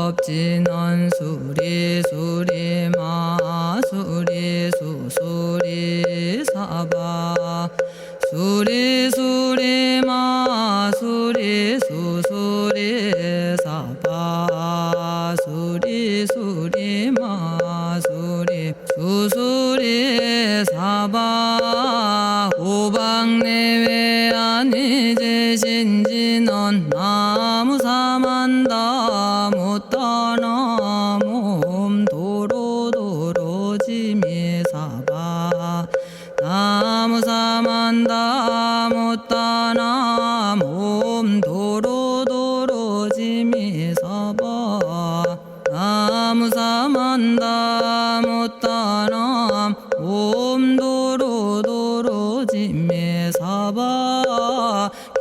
만겁진언 수리수리마 수리수수리사바 수리수리마 수리수수리사바 수리수리마 수리수수리사바 오방내외 아니제신진언 나무사만다 못다나 몸도로도로지미사바 나무사만다 못다나 몸도로도로지미사바 나무사만다 못다나 몸도로도로지미사바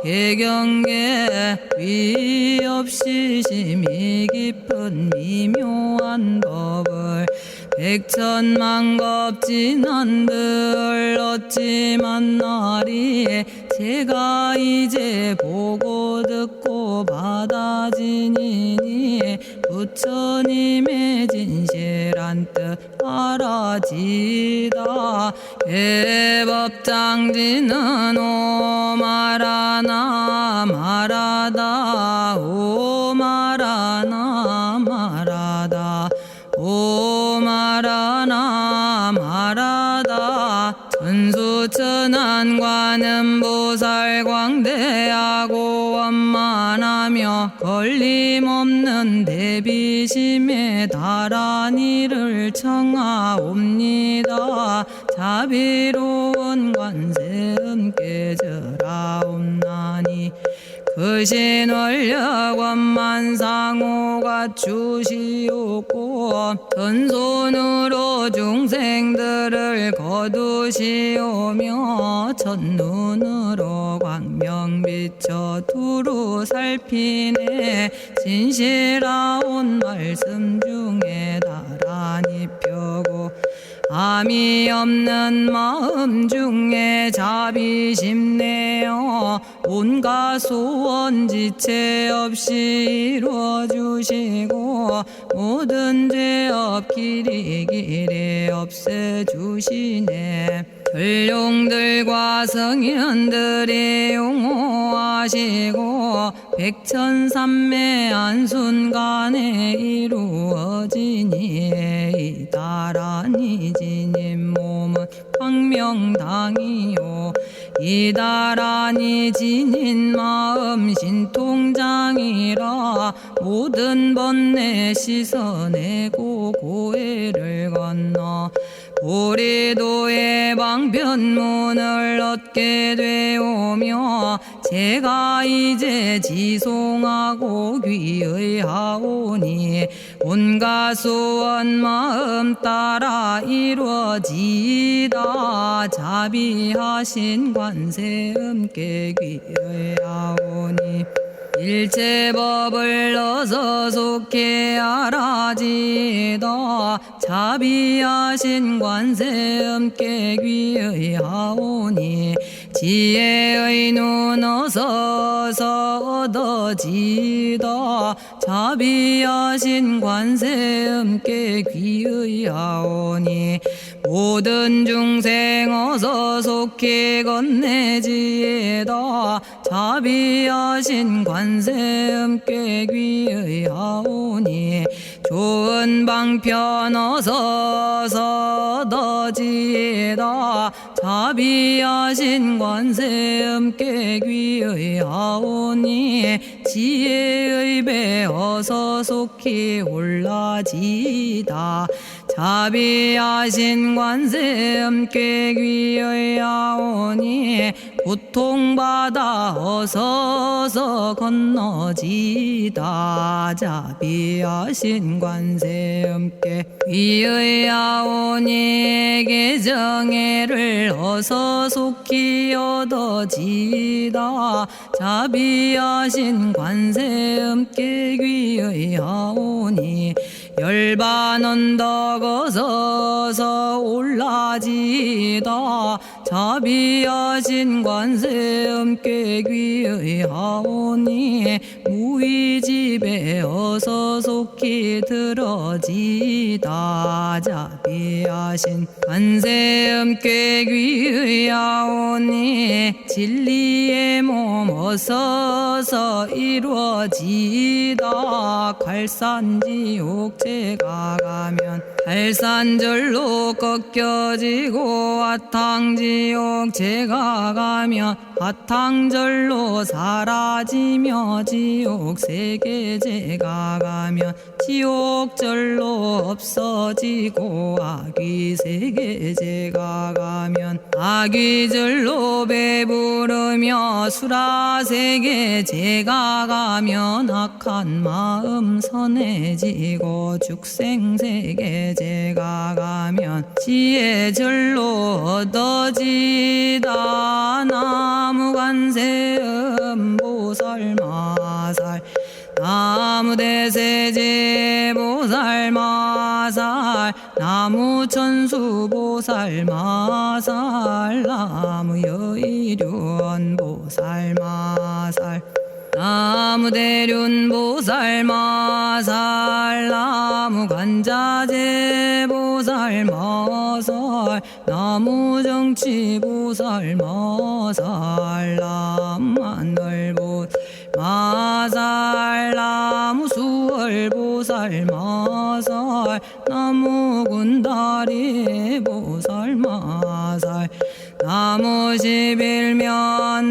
개경계 위없이 심히 깊은 미묘한 법을 백천만겁진한들 어찌 만나리 제가 이제 보고 듣고 받아지니니 부처님의 진실한 뜻 알아지다 해법장지는 오마라나 말하다 오마라나 말하다 오마라나 말하다 천수천안관음 보살 광대하고 원만하며 걸림없는 대비심에 달한 이를 청하옵니다. 자비로운 관세음께 절하옵나니 그신원력 원만상호가 주시옵고 전손으로 중생들을 거두시오며 첫눈으로 광명 비춰 두루 살피네 진실하온 말씀 중에 나란히 펴고 암이 없는 마음 중에 자비심 내어 온갖 소원 지체 없이 이루어주시고 모든 죄업 길이길이 없애주시네 전룡들과 성현들이 용호하시고 백천삼매 한순간에 이루어지니 이다라니 지님 몸은 광명당이요 이다라니 지닌 마음 신통장이라 모든 번뇌 씻어내고 고해를 건너 보리도의 방편문을 얻게 되오며 제가 이제 지송하고 귀의하오니 온갖 소원 마음 따라 이루어지다 자비하신 관세음께 귀의하오니 일체법을 어서 속히 알아지다 자비하신 관세음께 귀의하오니 지혜의 눈 어서 얻어지다 자비하신 관세음께 귀의하오니 모든 중생 어서 속히 건네지다 자비하신 관세음께 귀의하오니 좋은 방편 어서 얻어지다 자비하신 관세음께 귀의하오니 지혜의 배 어서 속히 올라지다 자비하신 관세음께 귀의하오니 고통받아 어서서 건너지다 자비하신 관세음께 귀의하오니 계정애를 어서 속히 얻어지다 자비하신 관세음께 귀의하오니 열반 언덕 어서서 올라지다 자비하신 관세음께 귀의하오니 무의집에 어서 속히 들어지다. 자비하신 관세음께 귀의하오니 진리의 몸 어서서 이루어지다. 갈산지옥 제가 가면 갈산절로 꺾여지고 화탕지옥 제가 가면 화탕절로 사라지며 지옥 세계 제가 가면 지옥절로 없어지고 아귀 세계 제가 가면 아귀절로 배부르며 수라 세계 제가 가면 악한 마음 선해지고 죽생 세계 제가 가면 지혜절로 얻어지다. 나무관세음 보살마살 나무대세제 보살마살 나무천수 보살마살 나무여의륜 보살마살 나무대륜 보살마살 나무간자재 보살마살 나무정치 보살마살 나무하늘 보살마살 나무수월 보살마살 나무군다리 보살마살 나무십일면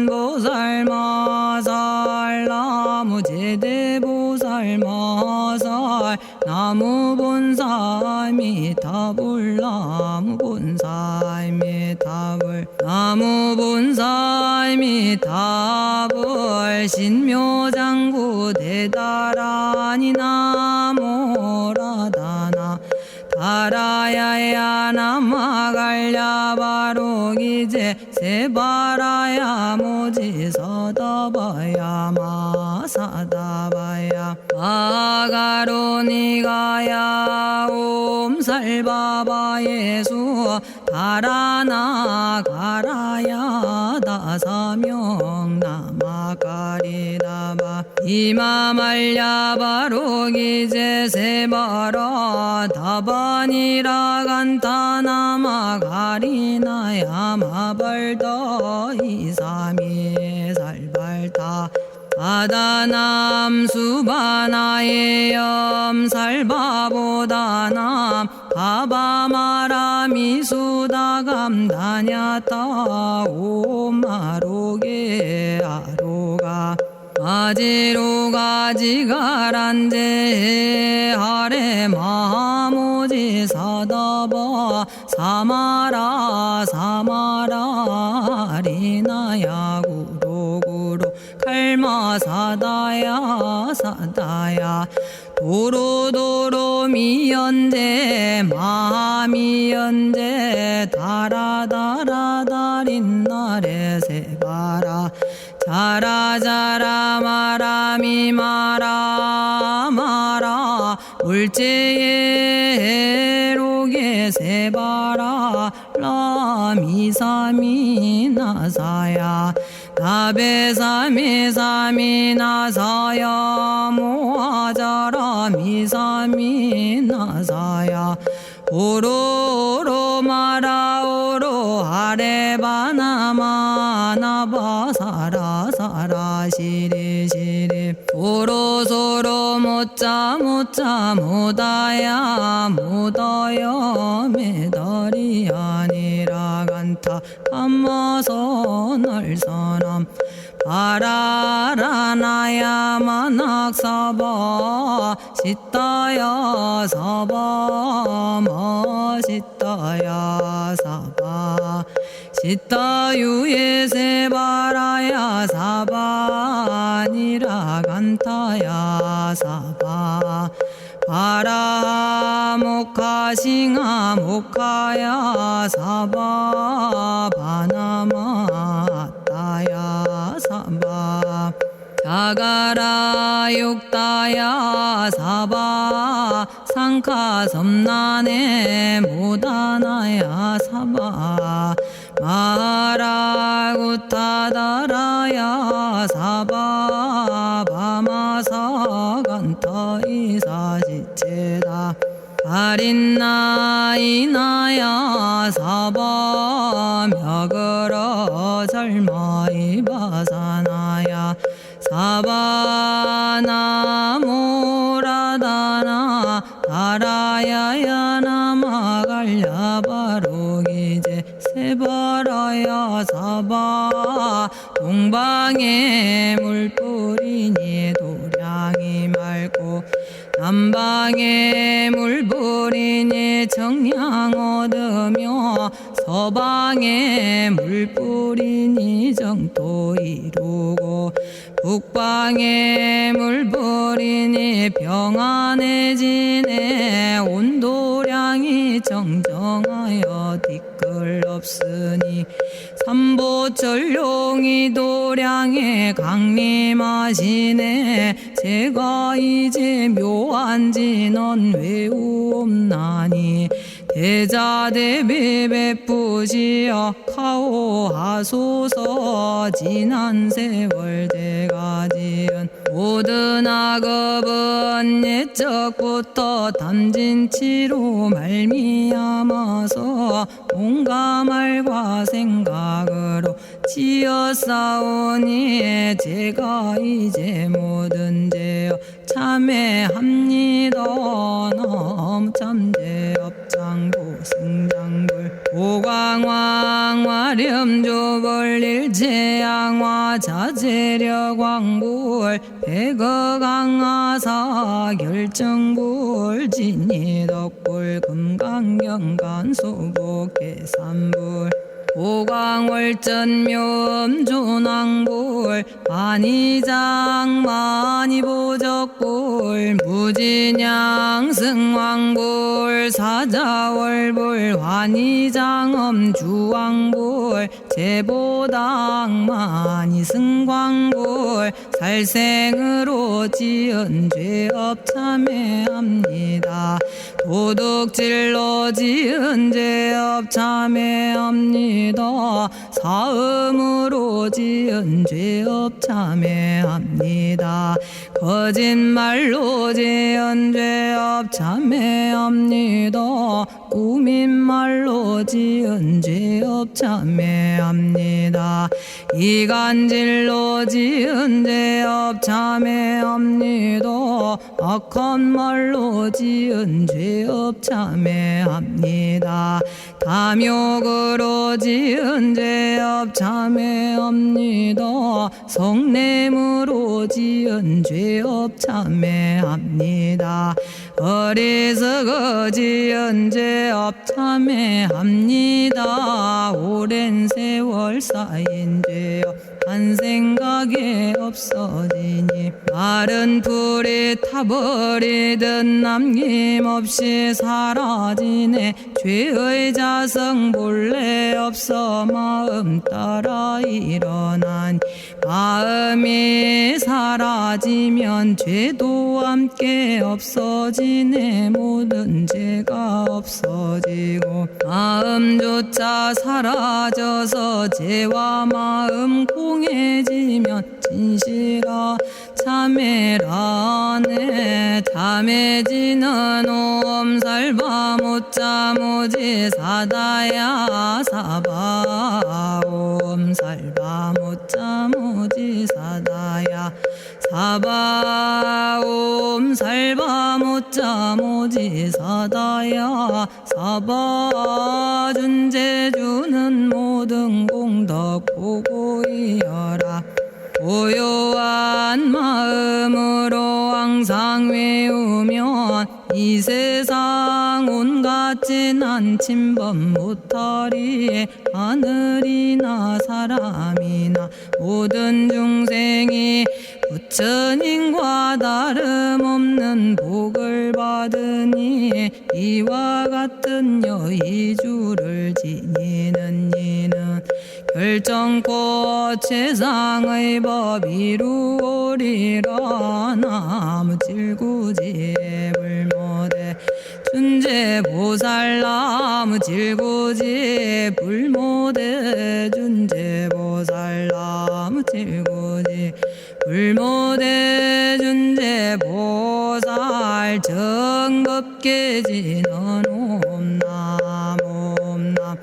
보살마살 나무제대 보살마살 나무본사미타불 나무본사미타불 나무본사미타불 신묘장구 대다라니 나모라다나 다라야야 남아갈야바로기제 세바라야 모지서다바야 마사다바야 마가로니가야 옴살바바 예수 다라나 가라야 다사명 나마가리다바 이마말야바로기제 세바라 다바니라 간타나마 가리나야 마발더 이사미 살발타 아다남 수바나의 염살바보다남 바바마라미 수다감다냐타 오마로게 아로가 아지로가지가란제 하레 마모지 사다바 사마라 사마라 리나야 구로구로 칼마 사다야 사다야 도로도로 미연제 마미연제 다라다라다린나레 세바라 자라자라 마라미 마라 마라 울제에 로게 세바라 라미사미 나사야 나베사미 사미 나사야 모아자라 미사미 나사야 오로로 마라오로 아레바나마 나바사라 사라 시리 시리 오로소로 못자 못자 못다야 못다야 메달이 아니라 간타 감마서 날선함 바라라나야 만학사바 시타야 사바 마시타야 사바 시타유에 세바라야 사바니라 간타야 사바 바라 모카싱아 모카야 사바 바나마 따야 사바 자가라 육다야 사바 상카 섬나네 모다나야 사바 마라구타다라야 사바 바마사간타 이사지체다 아린나이나야 사바 며그러 절마이바사나야 사바나모라다나 다라야야 나마갈야바로기제 세바라야 사바 동방에 물뿌리니 도량이 맑고 남방에 물뿌리니 정량 얻으며 서방에 물뿌리니 정토 이루고 북방에 물뿌리니 평안해지네 온도량이 정정하여 뒤끌 없으니 삼보철룡이 도량에 강림하시네 제가 이제 묘한 진언 외우옵나니 대자대비 베푸시어 카오하소서 지난 세월 제가 지은 모든 악업은 옛적부터 탐진치로 말미암아서 온갖 말과 생각으로 지었사오니 제가 이제 모든 죄여 참회합니다. 너무 참죄업장고 승장불 오광왕 화렴조벌 일제양화 자재려광불 백어강하사 결정불 진이덕불 금강경간 소복계산불 오광월전묘음조낭불 만이장 만이보적불 무진양 승왕불 사자월불 환희장엄 주왕불 제보당 만이승광불 살생으로 지은 죄업 참회합니다. 도둑질로 지은 죄업 참회합니다. 사음으로 지은 죄업 참회합니다. 거짓말로 지은 죄업 참회합니다. 꾸민말로 지은 죄업 참회합니다. 이간질로 지은 죄업 참회합니다. 악한 말로 지은 죄업 참회합니다. 탐욕으로 지은 죄업 참회합니다. 성냄으로 지은 죄업 참회합니다. 어리석어 지은 죄업 참회합니다. 오랜 세월 쌓인 죄업 한 생각에 없어지니 마른 풀이 타버리듯 남김없이 사라지네. 죄의 자성 본래 없어 마음 따라 일어나니 마음이 사라지면 죄도 함께 없어지네. 모든 죄가 없어지고 마음조차 사라져서 죄와 마음 공해지면 진실아 참회라네. 참해지는 옴살바 못자모지 사다야 사바 옴살바 못자모지 사다야 사바 옴살바 못자모지 사다야 사바 준재주는 모든 공덕 보고이여라. 고요한 마음으로 항상 외우면 이 세상 온갖 진한 침범 못하리에 하늘이나 사람이나 모든 중생이 부처님과 다름없는 복을 받으니 이와 같은 여의주를 지니는 이는 결정코 최상의 법 이루오리라. 나무질구지에 불모대 준재보살 나무질구지에 불모대 정겁게 지는 옴남 옴남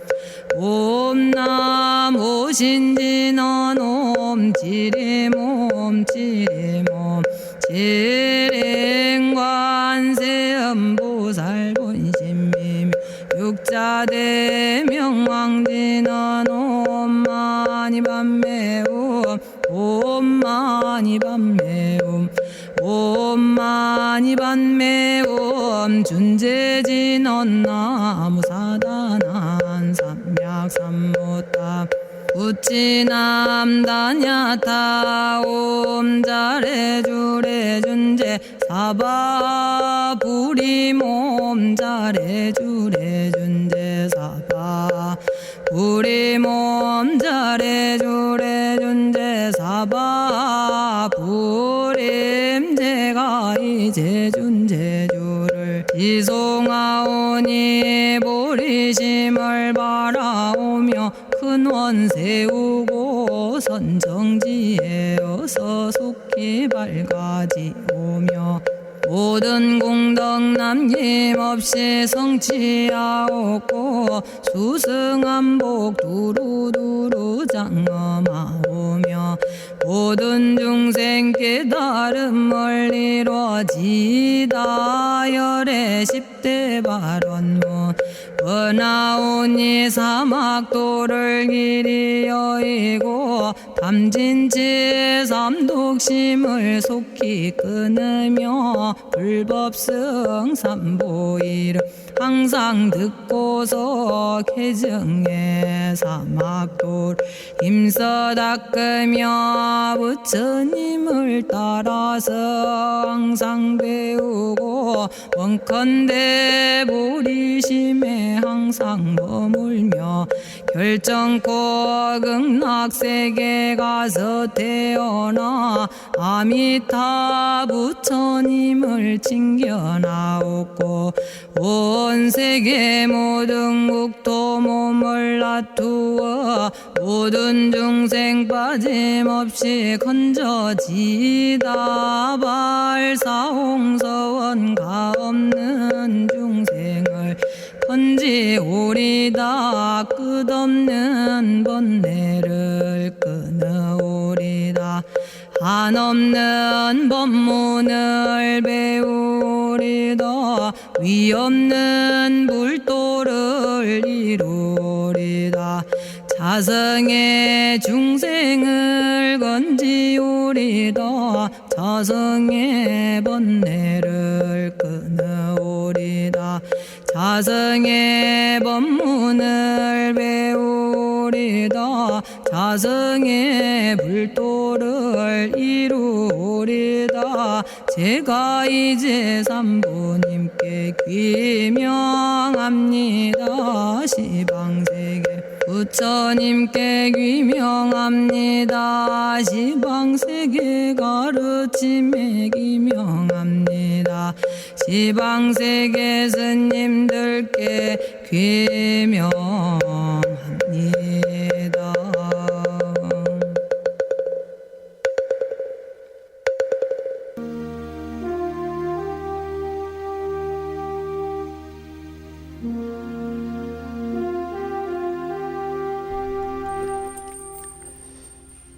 옴남 오신지는 옴지리몸 지리몸 지랭관세음보살 본심미묘 육자대명왕지는 옴마니밤매옴 옴마니밤매옴 옴마니밤매옴 준재진언 나무사단한 삼약삼무탑 우치남다냐타 옴자레주레준제 사바 부리몸 자레주레준제 사바 부리몸 자레주레준제 사바 부림제가 이제 준제주를 지송하오니 보리심을 바라오며 큰원 세우고 선정지에 어서 속히 밝아지오며 모든 공덕 남김없이 성취하옵고 수승한복 두루두루 장엄하오며 모든 중생 깨달음을 이루어지다 열의 10대 발원문 번하오니 사막도를 길이 여의고 담진치 삼독심을 속히 끊으며 불법성 삼보이를 항상 듣고서 개정해 사막도를 힘써 닦으며 부처님을 따라서 항상 배우고 원컨대 보리심에 항상 머물며 결정코 극락세계 가서 태어나 아미타 부처님을 징견하옵고 온 세계 모든 국토 몸을 놔두어 모든 중생 빠짐없이 건져지다 발사홍서원 가없는 중생을 건지오리다 끝없는 번뇌를 끊어오리다 한없는 법문을 배우리다 위없는 불도를 이루리다 자성의 중생을 건지오리다 자성의 번뇌를 끊어오리다 자성의 법문을 배우리다 자성의 불도를 이루리다 제가 이제 삼부님께 귀명합니다 시방세계 부처님께 귀명합니다 시방세계 가르침에 귀명합니다 시방세계 스님들께 귀명합니다.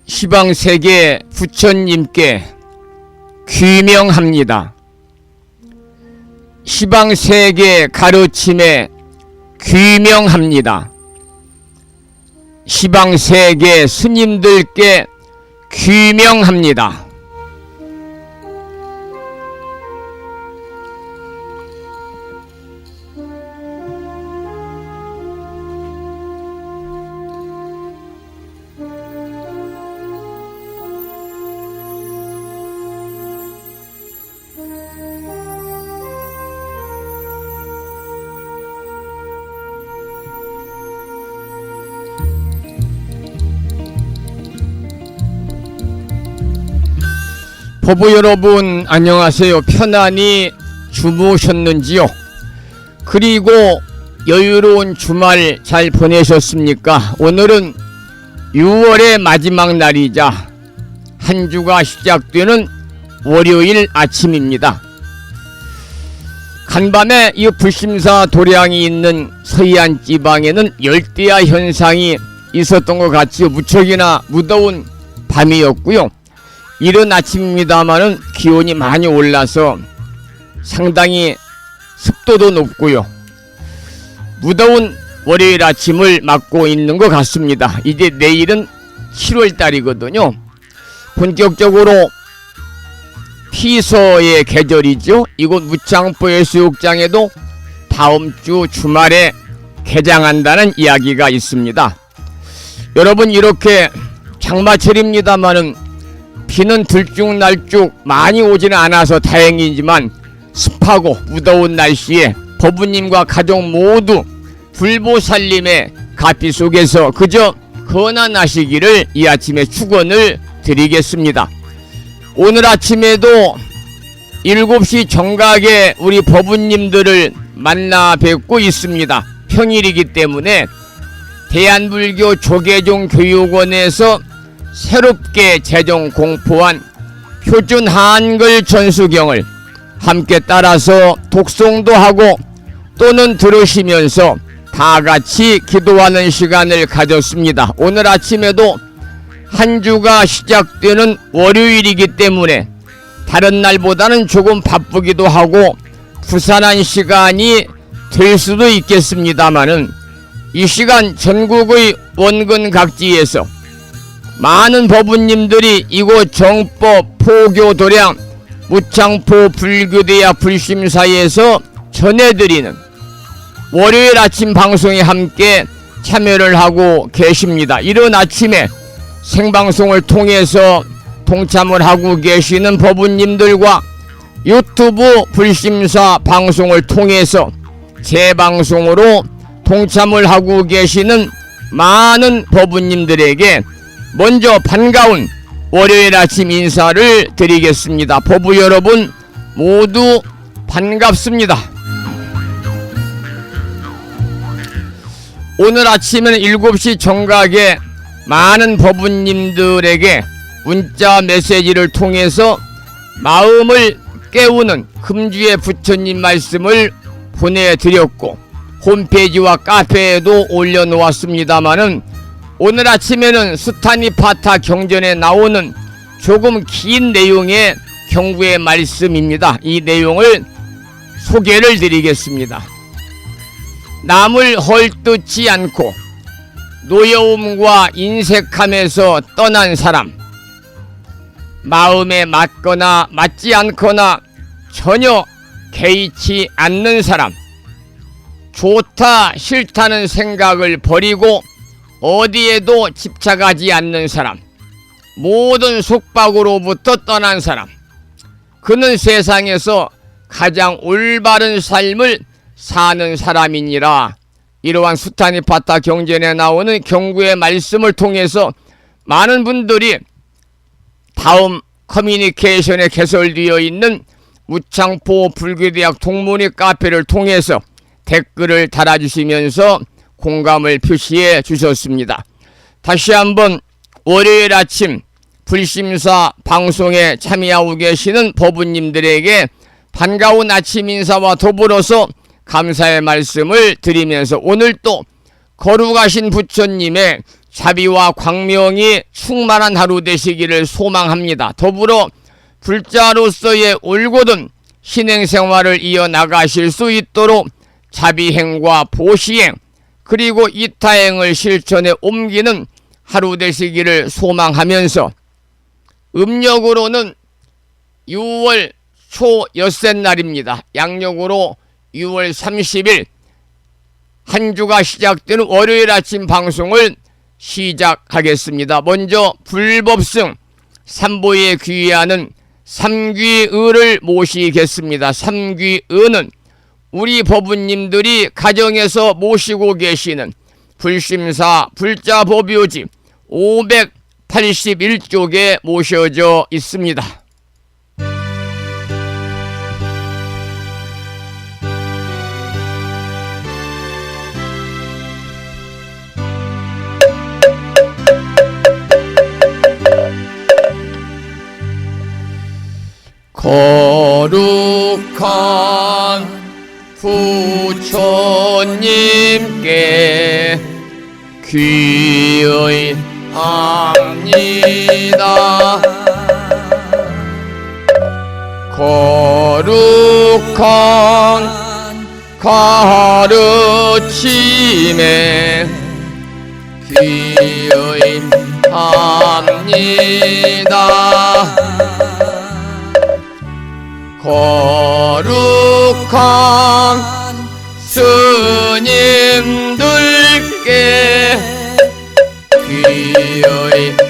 시방세계 부처님께 귀명합니다. 시방세계 가르침에 귀명합니다. 시방세계 스님들께 귀명합니다. 보부 여러분 안녕하세요. 편안히 주무셨는지요? 그리고 여유로운 주말 잘 보내셨습니까? 오늘은 6월의 마지막 날이자 한 주가 시작되는 월요일 아침입니다. 간밤에 이 불심사 도량이 있는 서해안 지방에는 열대야 현상이 있었던 것 같지요. 무척이나 무더운 밤이었고요. 이른 아침입니다마는 기온이 많이 올라서 상당히 습도도 높고요. 무더운 월요일 아침을 맞고 있는 것 같습니다. 이제 내일은 7월달이거든요. 본격적으로 피서의 계절이죠. 이곳 무창포 해수욕장에도 다음 주 주말에 개장한다는 이야기가 있습니다. 여러분, 이렇게 장마철입니다마는 비는 들쭉날쭉 많이 오지는 않아서 다행이지만 습하고 무더운 날씨에 법부님과 가족 모두 불보살림의 가피 속에서 그저 건안하시기를 이 아침에 축원을 드리겠습니다. 오늘 아침에도 7시 정각에 우리 법부님들을 만나 뵙고 있습니다. 평일이기 때문에 대한불교 조계종 교육원에서 새롭게 제정 공포한 표준 한글 전수경을 함께 따라서 독송도 하고 또는 들으시면서 다 같이 기도하는 시간을 가졌습니다. 오늘 아침에도 한 주가 시작되는 월요일이기 때문에 다른 날보다는 조금 바쁘기도 하고 부산한 시간이 될 수도 있겠습니다마는 이 시간 전국의 원근 각지에서 많은 법부님들이 이곳 정법 포교 도량 무창포 불교대학 불심사에서 전해드리는 월요일 아침 방송에 함께 참여를 하고 계십니다. 이른 아침에 생방송을 통해서 동참을 하고 계시는 법부님들과 유튜브 불심사 방송을 통해서 재방송으로 동참을 하고 계시는 많은 법부님들에게 먼저 반가운 월요일 아침 인사를 드리겠습니다. 법부 여러분 모두 반갑습니다. 오늘 아침에는 7시 정각에 많은 법부님들에게 문자 메시지를 통해서 마음을 깨우는 금주의 부처님 말씀을 보내드렸고 홈페이지와 카페에도 올려놓았습니다마는 오늘 아침에는 수타니파타 경전에 나오는 조금 긴 내용의 경구의 말씀입니다. 이 내용을 소개를 드리겠습니다. 남을 헐뜯지 않고 노여움과 인색함에서 떠난 사람, 마음에 맞거나 맞지 않거나 전혀 개의치 않는 사람, 좋다 싫다는 생각을 버리고 어디에도 집착하지 않는 사람, 모든 속박으로부터 떠난 사람, 그는 세상에서 가장 올바른 삶을 사는 사람이니라. 이러한 수타니파타 경전에 나오는 경구의 말씀을 통해서 많은 분들이 다음 커뮤니케이션에 개설되어 있는 무창포 불교대학 동문회 카페를 통해서 댓글을 달아주시면서 공감을 표시해 주셨습니다. 다시 한번 월요일 아침 불심사 방송에 참여하고 계시는 법부님들에게 반가운 아침 인사와 더불어서 감사의 말씀을 드리면서 오늘 또 거룩하신 부처님의 자비와 광명이 충만한 하루 되시기를 소망합니다. 더불어 불자로서의 올곧은 신행생활을 이어나가실 수 있도록 자비행과 보시행 그리고 이타행을 실천에 옮기는 하루 되시기를 소망하면서 음력으로는 6월 초 엿새 날입니다. 양력으로 6월 30일 한 주가 시작되는 월요일 아침 방송을 시작하겠습니다. 먼저 불법승 삼보에 귀의하는 삼귀의를 모시겠습니다. 삼귀의는 우리 법부님들이 가정에서 모시고 계시는 불심사 불자법요지 581쪽에 모셔져 있습니다. 거룩한 부처님께 귀의합니다. 거룩한 가르침에 귀의합니다. 거룩한 스님들께 귀의합니다.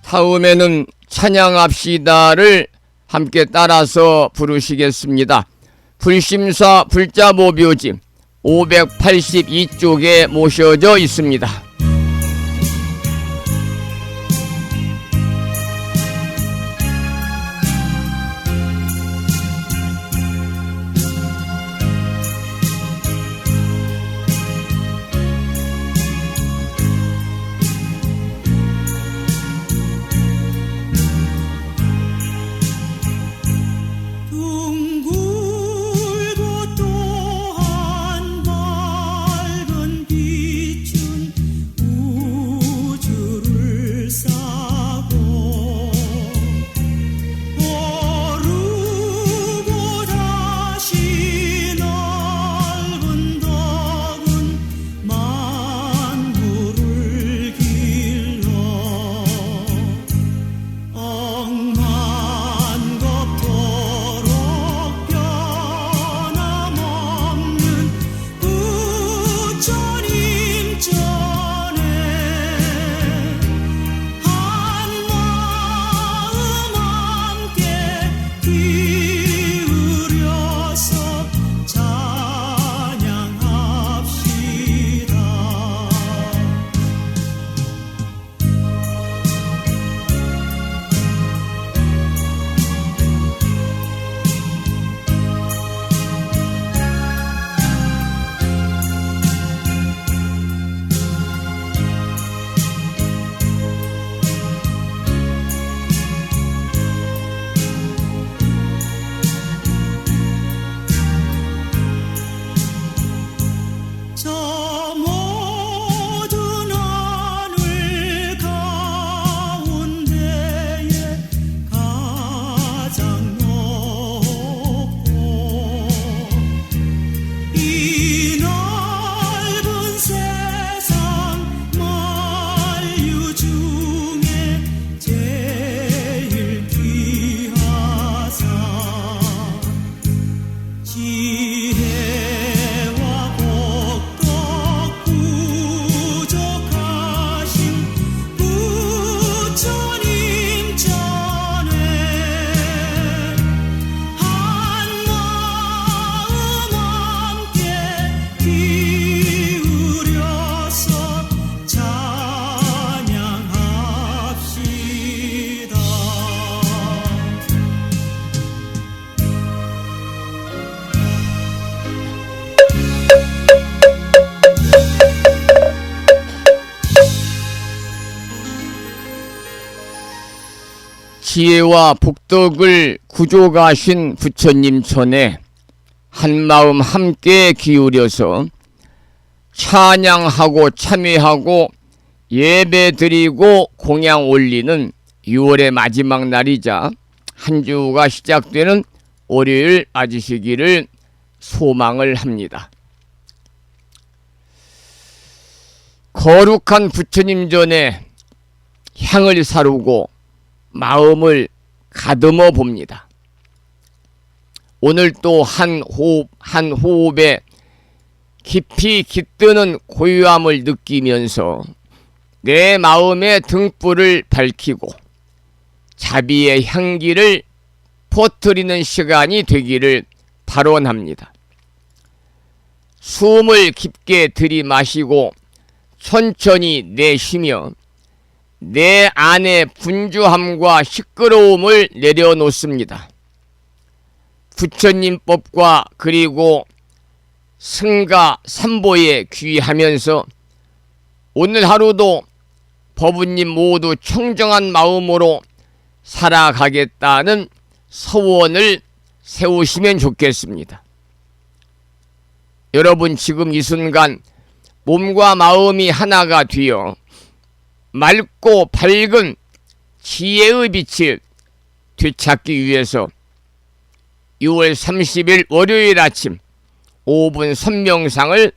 다음에는 찬양합시다를 함께 따라서 부르시겠습니다. 불심사 불자보묘지 582쪽에 모셔져 있습니다. 지혜와 복덕을 구조가신 부처님 전에 한마음 함께 기울여서 찬양하고 참회하고 예배드리고 공양 올리는 6월의 마지막 날이자 한 주가 시작되는 월요일 맞으시기를 소망을 합니다. 거룩한 부처님 전에 향을 사르고 마음을 가듬어 봅니다. 오늘 또 한 호흡에 깊이 깃드는 고요함을 느끼면서 내 마음의 등불을 밝히고 자비의 향기를 퍼뜨리는 시간이 되기를 발언합니다. 숨을 깊게 들이마시고 천천히 내쉬며 내 안의 분주함과 시끄러움을 내려놓습니다. 부처님법과 그리고 승가 삼보에 귀하면서 오늘 하루도 법우님 모두 청정한 마음으로 살아가겠다는 서원을 세우시면 좋겠습니다. 여러분, 지금 이 순간 몸과 마음이 하나가 되어 맑고 밝은 지혜의 빛을 되찾기 위해서 6월 30일 월요일 아침 5분 선명상을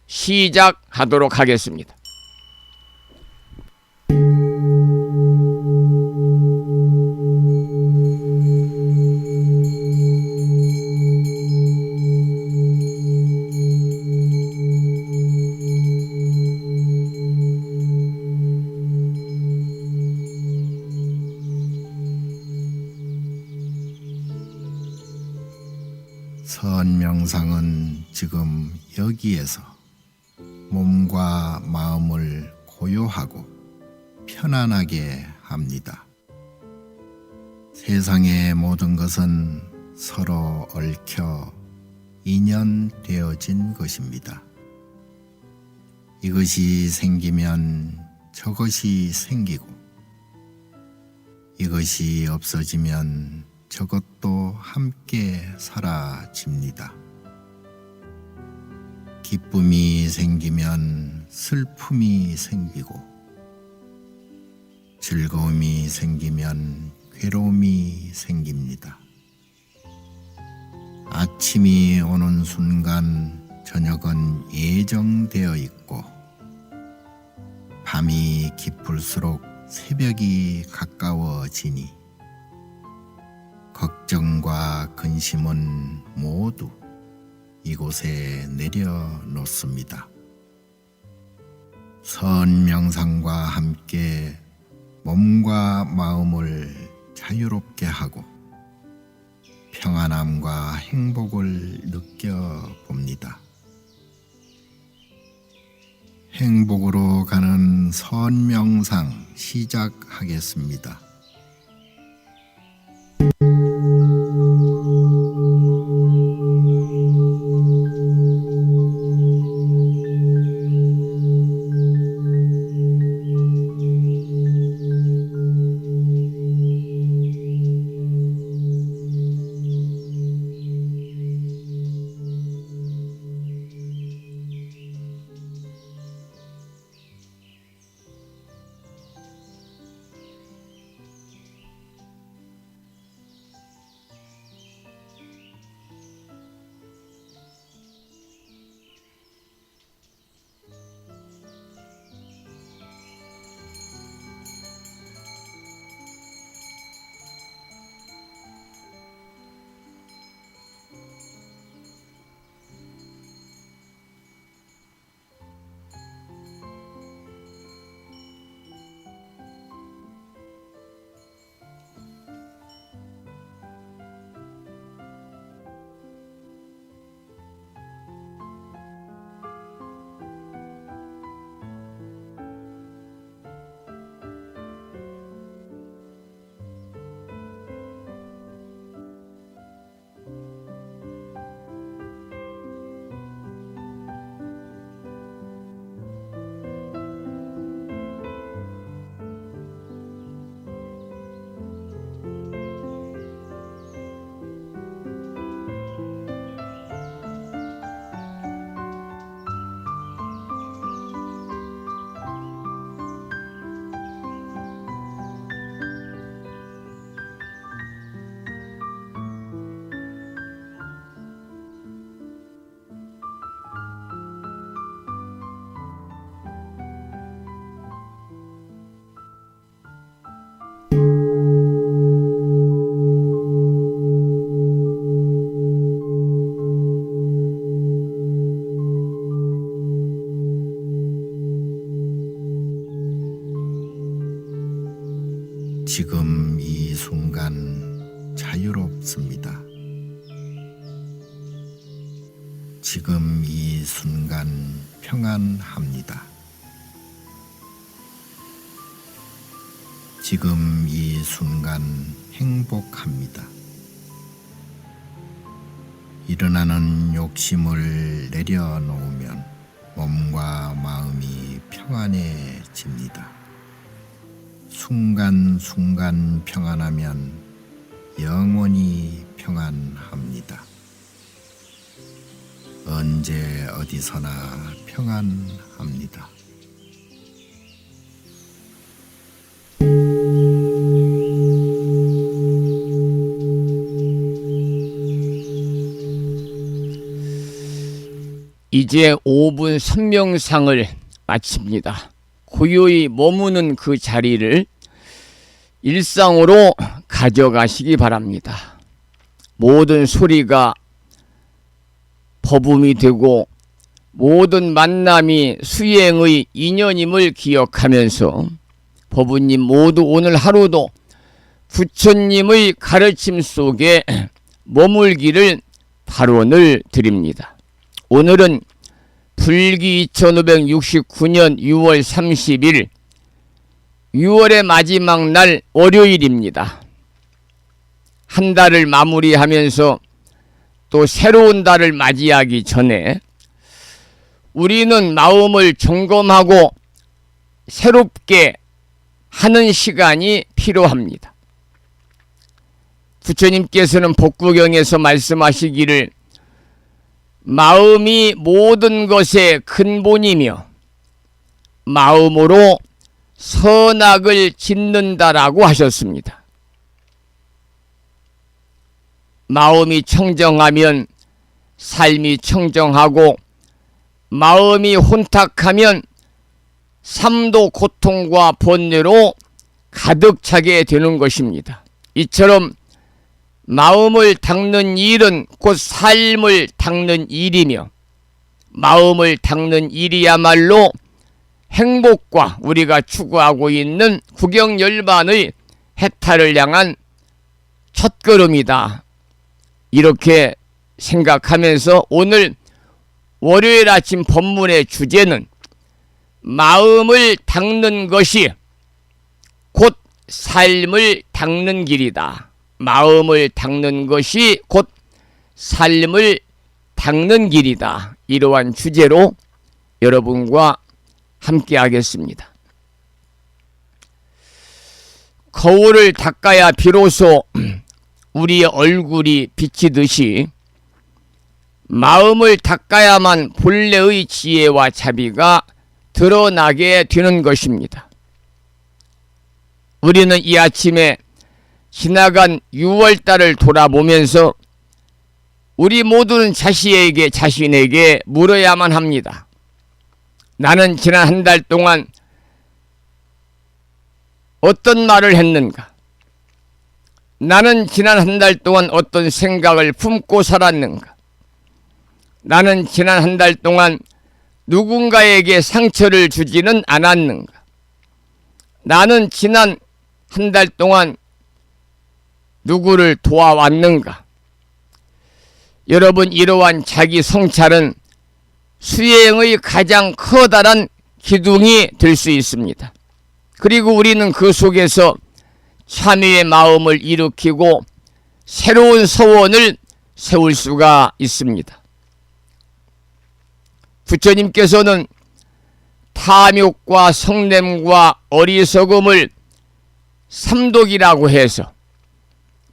시작하도록 하겠습니다. 선명상은 지금 여기에서 몸과 마음을 고요하고 편안하게 합니다. 세상의 모든 것은 서로 얽혀 인연되어진 것입니다. 이것이 생기면 저것이 생기고, 이것이 없어지면 저것도 함께 사라집니다. 기쁨이 생기면 슬픔이 생기고, 즐거움이 생기면 괴로움이 생깁니다. 아침이 오는 순간 저녁은 예정되어 있고, 밤이 깊을수록 새벽이 가까워지니 걱정과 근심은 모두 이곳에 내려놓습니다. 선명상과 함께 몸과 마음을 자유롭게 하고 평안함과 행복을 느껴봅니다. 행복으로 가는 선명상 시작하겠습니다. 지금 이 순간 자유롭습니다. 지금 이 순간 평안합니다. 지금 이 순간 행복합니다. 일어나는 욕심을 내려놓으면 몸과 마음이 평안해집니다. 순간순간 평안하면 영원히 평안합니다. 언제 어디서나 평안합니다. 이제 5분 선명상을 마칩니다. 고요히 머무는 그 자리를 일상으로 가져가시기 바랍니다. 모든 소리가 법음이 되고 모든 만남이 수행의 인연임을 기억하면서 법우님 모두 오늘 하루도 부처님의 가르침 속에 머물기를 발언을 드립니다. 오늘은 불기 2569년 6월 30일 6월의 마지막 날 월요일입니다. 한 달을 마무리하면서 또 새로운 달을 맞이하기 전에 우리는 마음을 점검하고 새롭게 하는 시간이 필요합니다. 부처님께서는 법구경에서 말씀하시기를 마음이 모든 것의 근본이며 마음으로 선악을 짓는다라고 하셨습니다. 마음이 청정하면 삶이 청정하고 마음이 혼탁하면 삶도 고통과 번뇌로 가득 차게 되는 것입니다. 이처럼 마음을 닦는 일은 곧 삶을 닦는 일이며 마음을 닦는 일이야말로 행복과 우리가 추구하고 있는 구경열반의 해탈을 향한 첫걸음이다. 이렇게 생각하면서 오늘 월요일 아침 법문의 주제는 마음을 닦는 것이 곧 삶을 닦는 길이다. 마음을 닦는 것이 곧 삶을 닦는 길이다. 이러한 주제로 여러분과 함께 하겠습니다. 거울을 닦아야 비로소 우리의 얼굴이 비치듯이 마음을 닦아야만 본래의 지혜와 자비가 드러나게 되는 것입니다. 우리는 이 아침에 지나간 6월달을 돌아보면서 우리 모두는 자신에게 물어야만 합니다. 나는 지난 한 달 동안 어떤 말을 했는가? 나는 지난 한 달 동안 어떤 생각을 품고 살았는가? 나는 지난 한 달 동안 누군가에게 상처를 주지는 않았는가? 나는 지난 한 달 동안 누구를 도와왔는가? 여러분, 이러한 자기 성찰은 수행의 가장 커다란 기둥이 될 수 있습니다. 그리고 우리는 그 속에서 참회의 마음을 일으키고 새로운 서원을 세울 수가 있습니다. 부처님께서는 탐욕과 성냄과 어리석음을 삼독이라고 해서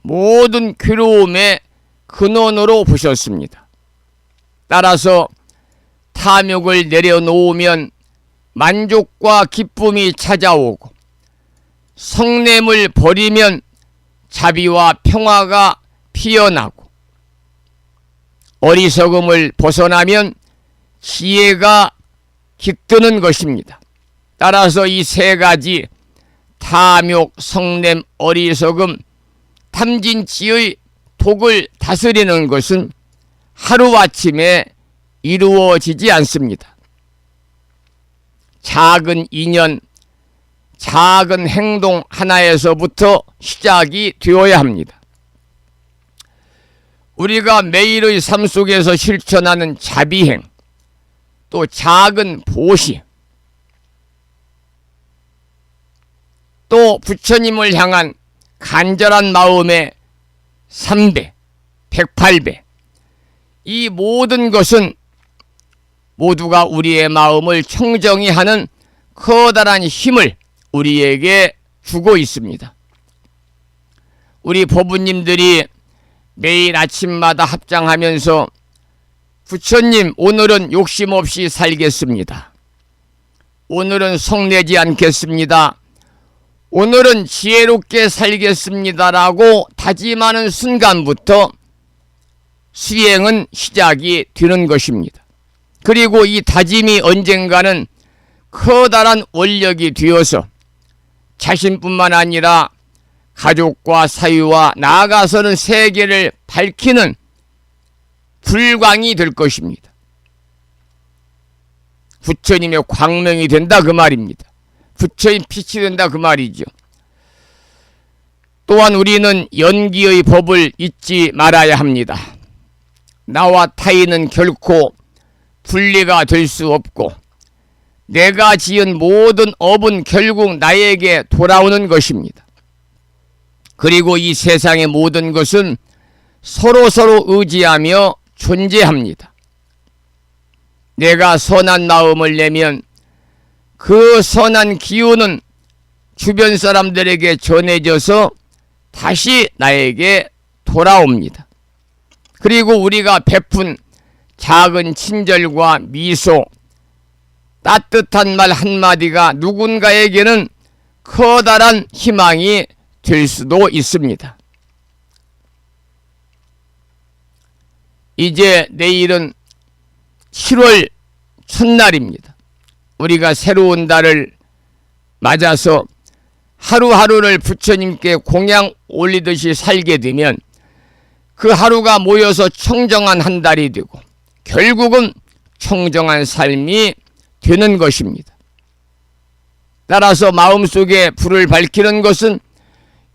모든 괴로움의 근원으로 보셨습니다. 따라서 탐욕을 내려놓으면 만족과 기쁨이 찾아오고 성냄을 버리면 자비와 평화가 피어나고 어리석음을 벗어나면 지혜가 깃드는 것입니다. 따라서 이 세 가지 탐욕, 성냄, 어리석음, 탐진치의 독을 다스리는 것은 하루아침에 이루어지지 않습니다. 작은 인연, 작은 행동 하나에서부터 시작이 되어야 합니다. 우리가 매일의 삶 속에서 실천하는 자비행, 또 작은 보시, 또 부처님을 향한 간절한 마음의 3배, 108배, 이 모든 것은 모두가 우리의 마음을 청정히 하는 커다란 힘을 우리에게 주고 있습니다. 우리 법부님들이 매일 아침마다 합장하면서 부처님 오늘은 욕심 없이 살겠습니다. 오늘은 성내지 않겠습니다. 오늘은 지혜롭게 살겠습니다라고 다짐하는 순간부터 수행은 시작이 되는 것입니다. 그리고 이 다짐이 언젠가는 커다란 원력이 되어서 자신뿐만 아니라 가족과 사유와 나아가서는 세계를 밝히는 불광이 될 것입니다. 부처님의 광명이 된다 그 말입니다. 부처님 빛이 된다 그 말이죠. 또한 우리는 연기의 법을 잊지 말아야 합니다. 나와 타인은 결코 분리가 될 수 없고 내가 지은 모든 업은 결국 나에게 돌아오는 것입니다. 그리고 이 세상의 모든 것은 서로서로 의지하며 존재합니다. 내가 선한 마음을 내면 그 선한 기운은 주변 사람들에게 전해져서 다시 나에게 돌아옵니다. 그리고 우리가 베푼 작은 친절과 미소, 따뜻한 말 한마디가 누군가에게는 커다란 희망이 될 수도 있습니다. 이제 내일은 7월 첫날입니다. 우리가 새로운 달을 맞아서 하루하루를 부처님께 공양 올리듯이 살게 되면 그 하루가 모여서 청정한 한 달이 되고 결국은 청정한 삶이 되는 것입니다. 따라서 마음속에 불을 밝히는 것은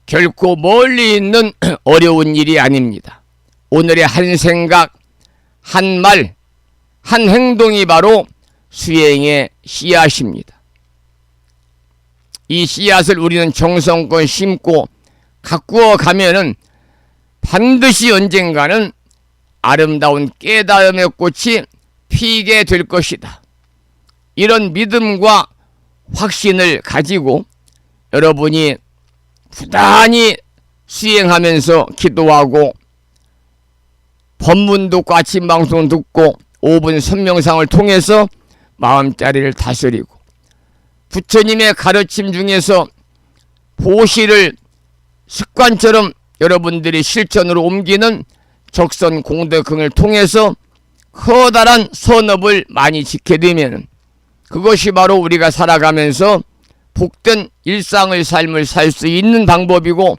결코 멀리 있는 어려운 일이 아닙니다. 오늘의 한 생각, 한 말, 한 행동이 바로 수행의 씨앗입니다. 이 씨앗을 우리는 정성껏 심고 가꾸어 가면은 반드시 언젠가는 아름다운 깨달음의 꽃이 피게 될 것이다. 이런 믿음과 확신을 가지고 여러분이 부단히 수행하면서 기도하고 법문 듣고 아침 방송 듣고 5분 선명상을 통해서 마음자리를 다스리고 부처님의 가르침 중에서 보시를 습관처럼 여러분들이 실천으로 옮기는 적선 공덕흥을 통해서 커다란 선업을 많이 지게 되면 그것이 바로 우리가 살아가면서 복된 일상의 삶을 살 수 있는 방법이고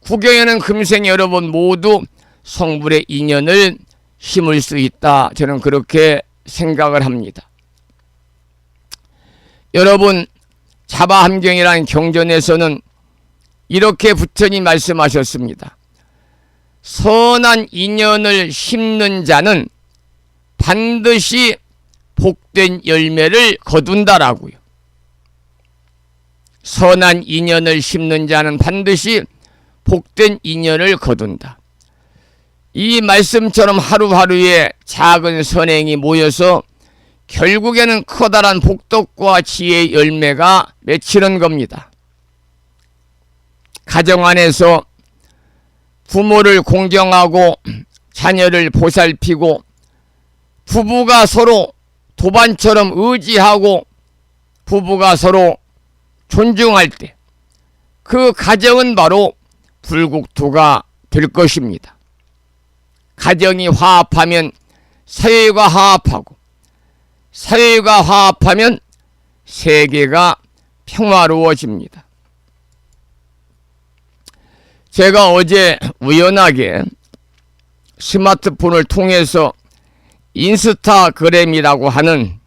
구경에는 금생 여러분 모두 성불의 인연을 심을 수 있다. 저는 그렇게 생각을 합니다. 여러분 자바함경이라는 경전에서는 이렇게 부처님 말씀하셨습니다. 선한 인연을 심는 자는 반드시 복된 열매를 거둔다라고요. 선한 인연을 심는 자는 반드시 복된 인연을 거둔다. 이 말씀처럼 하루하루의 작은 선행이 모여서 결국에는 커다란 복덕과 지혜의 열매가 맺히는 겁니다. 가정 안에서 부모를 공경하고 자녀를 보살피고 부부가 서로 도반처럼 의지하고 부부가 서로 존중할 때 그 가정은 바로 불국토가 될 것입니다. 가정이 화합하면 사회가 화합하고 사회가 화합하면 세계가 평화로워집니다. 제가 어제 우연하게 스마트폰을 통해서 인스타그램이라고 하는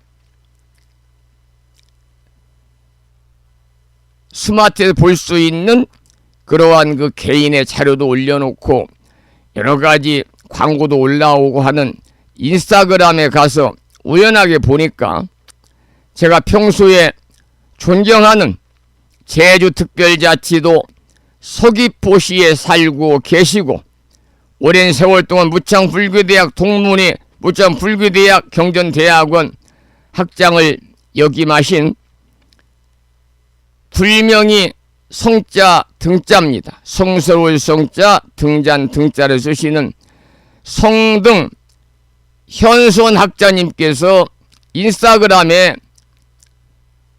스마트에서 볼 수 있는 그러한 그 개인의 자료도 올려놓고 여러 가지 광고도 올라오고 하는 인스타그램에 가서 우연하게 보니까 제가 평소에 존경하는 제주특별자치도 서귀포시에 살고 계시고 오랜 세월 동안 무창불교대학 동문회 무창불교대학 경전대학원 학장을 역임하신 불명희 성자 등자입니다. 성스러울 성자, 등잔 등자를 쓰시는 성등 현손 학자님께서 인스타그램에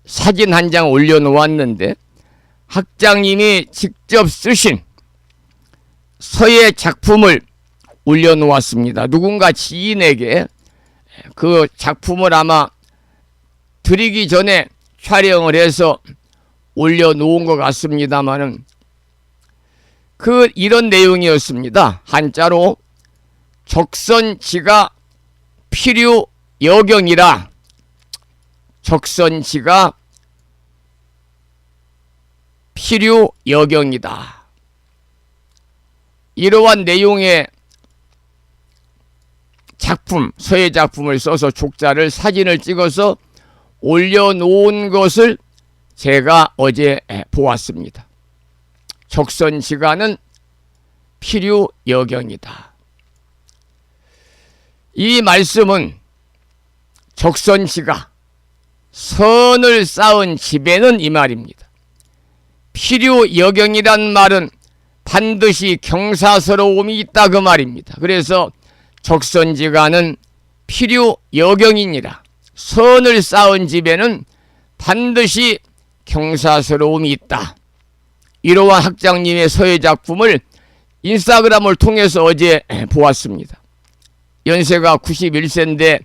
사진 한 장 올려놓았는데 학장님이 직접 쓰신 서예 작품을 올려놓았습니다. 누군가 지인에게 그 작품을 아마 드리기 전에 촬영을 해서 올려놓은 것 같습니다만은 이런 내용이었습니다. 한자로 적선지가 필요여경이라, 적선지가 필요여경이다. 이러한 내용의 작품, 서예 작품을 써서 족자를 사진을 찍어서 올려놓은 것을 제가 어제 보았습니다. 적선지가는 필요여경이다. 이 말씀은 적선지가 선을 쌓은 집에는 이 말입니다. 필요여경이란 말은 반드시 경사스러움이 있다 그 말입니다. 그래서 적선지가는 필요여경이니라. 선을 쌓은 집에는 반드시 경사스러움이 있다. 이러한 학장님의 서예 작품을 인스타그램을 통해서 어제 보았습니다. 연세가 91세인데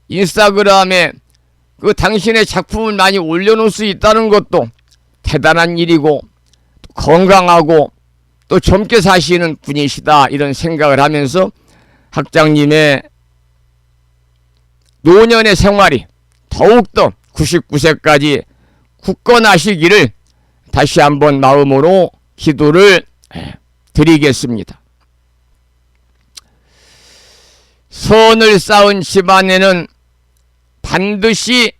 인스타그램에 당신의 작품을 많이 올려놓을 수 있다는 것도 대단한 일이고 건강하고 또 젊게 사시는 분이시다, 이런 생각을 하면서 학장님의 노년의 생활이 더욱더 99세까지 굳건하시기를 다시 한번 마음으로 기도를 드리겠습니다. 선을 쌓은 집안에는 반드시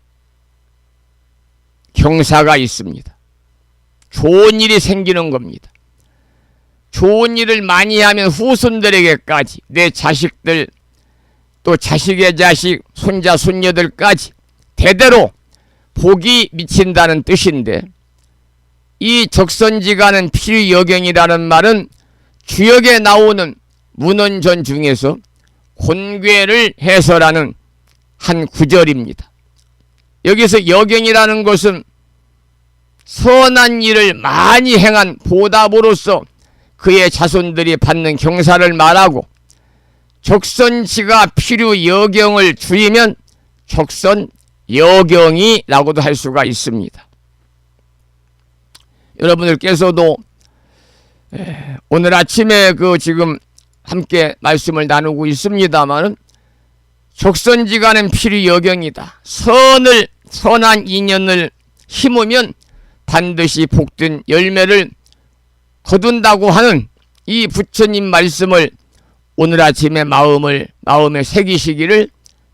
경사가 있습니다. 좋은 일이 생기는 겁니다. 좋은 일을 많이 하면 후손들에게까지, 내 자식들, 또 자식의 자식, 손자, 손녀들까지 대대로 복이 미친다는 뜻인데, 이 적선지가는 필요여경이라는 말은 주역에 나오는 문헌전 중에서 곤괴를 해설하는 한 구절입니다. 여기서 여경이라는 것은 선한 일을 많이 행한 보답으로서 그의 자손들이 받는 경사를 말하고, 적선지가 필요여경을 줄이면 적선여경이라고도 할 수가 있습니다. 여러분들께서도 오늘 아침에 지금 함께 말씀을 나누고 있습니다만, 적선지가는 필요여경이다. 선한 인연을 심으면 반드시 복된 열매를 거둔다고 하는 이 부처님 말씀을 오늘 아침에 마음에 새기시기를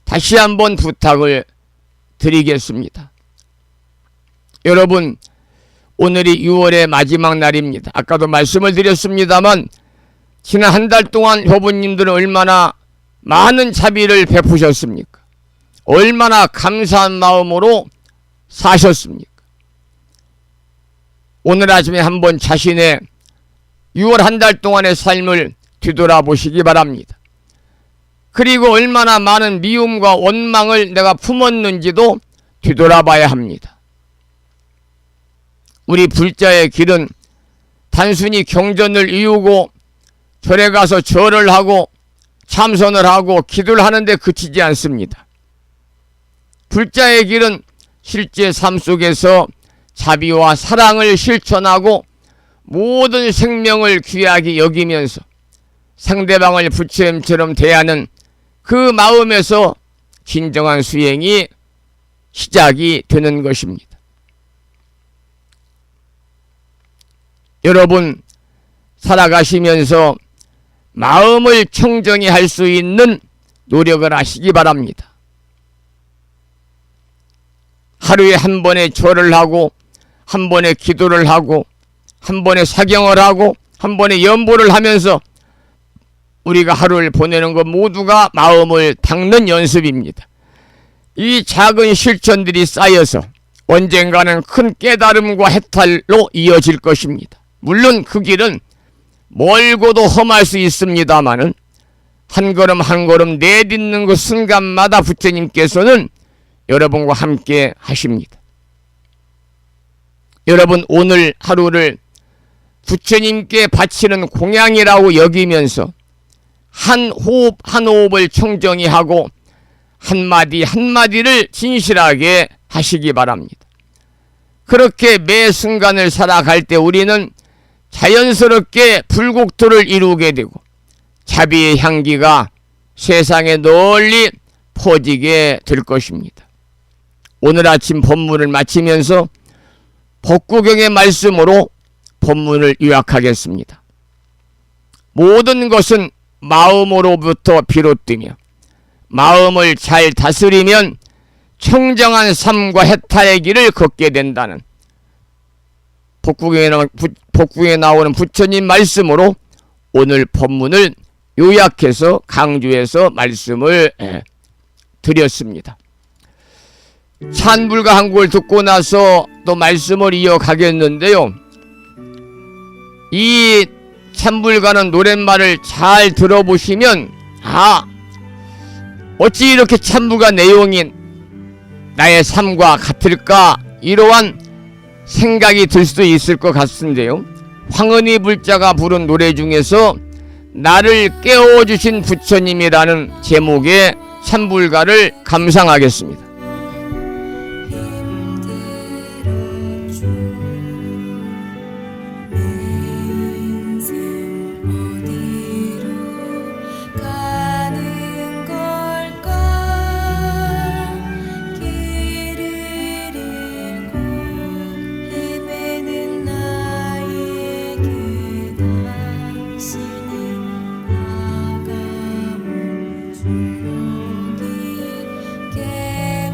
다시 한번 부탁을 드리겠습니다. 여러분, 오늘이 6월의 마지막 날입니다. 아까도 말씀을 드렸습니다만 지난 한 달 동안 효부님들은 얼마나 많은 자비를 베푸셨습니까? 얼마나 감사한 마음으로 사셨습니까? 오늘 아침에 한번 자신의 6월 한 달 동안의 삶을 뒤돌아보시기 바랍니다. 그리고 얼마나 많은 미움과 원망을 내가 품었는지도 뒤돌아봐야 합니다. 우리 불자의 길은 단순히 경전을 이루고 절에 가서 절을 하고 참선을 하고 기도를 하는데 그치지 않습니다. 불자의 길은 실제 삶 속에서 자비와 사랑을 실천하고 모든 생명을 귀하게 여기면서 상대방을 부처님처럼 대하는 그 마음에서 진정한 수행이 시작이 되는 것입니다. 여러분, 살아가시면서 마음을 청정히 할 수 있는 노력을 하시기 바랍니다. 하루에 한 번의 절을 하고 한 번의 기도를 하고 한 번의 사경을 하고 한 번의 연보를 하면서 우리가 하루를 보내는 것 모두가 마음을 닦는 연습입니다. 이 작은 실천들이 쌓여서 언젠가는 큰 깨달음과 해탈로 이어질 것입니다. 물론 그 길은 멀고도 험할 수 있습니다마는 한 걸음 한 걸음 내딛는 그 순간마다 부처님께서는 여러분과 함께 하십니다. 여러분, 오늘 하루를 부처님께 바치는 공양이라고 여기면서 한 호흡 한 호흡을 청정히 하고 한마디 한마디를 진실하게 하시기 바랍니다. 그렇게 매 순간을 살아갈 때 우리는 자연스럽게 불국토를 이루게 되고 자비의 향기가 세상에 널리 퍼지게 될 것입니다. 오늘 아침 법문을 마치면서 법구경의 말씀으로 법문을 요약하겠습니다. 모든 것은 마음으로부터 비롯되며 마음을 잘 다스리면 청정한 삶과 해탈의 길을 걷게 된다는 법구경에 나오는 부처님 말씀으로 오늘 법문을 요약해서 강조해서 말씀을 드렸습니다. 찬불가 한 곡을 듣고 나서 또 말씀을 이어가겠는데요. 이 찬불가는 노랫말을 잘 들어보시면 어찌 이렇게 찬불가 내용이 나의 삶과 같을까, 이러한 생각이 들 수도 있을 것 같은데요. 황은이 불자가 부른 노래 중에서 나를 깨워주신 부처님이라는 제목의 찬불가를 감상하겠습니다. 조용히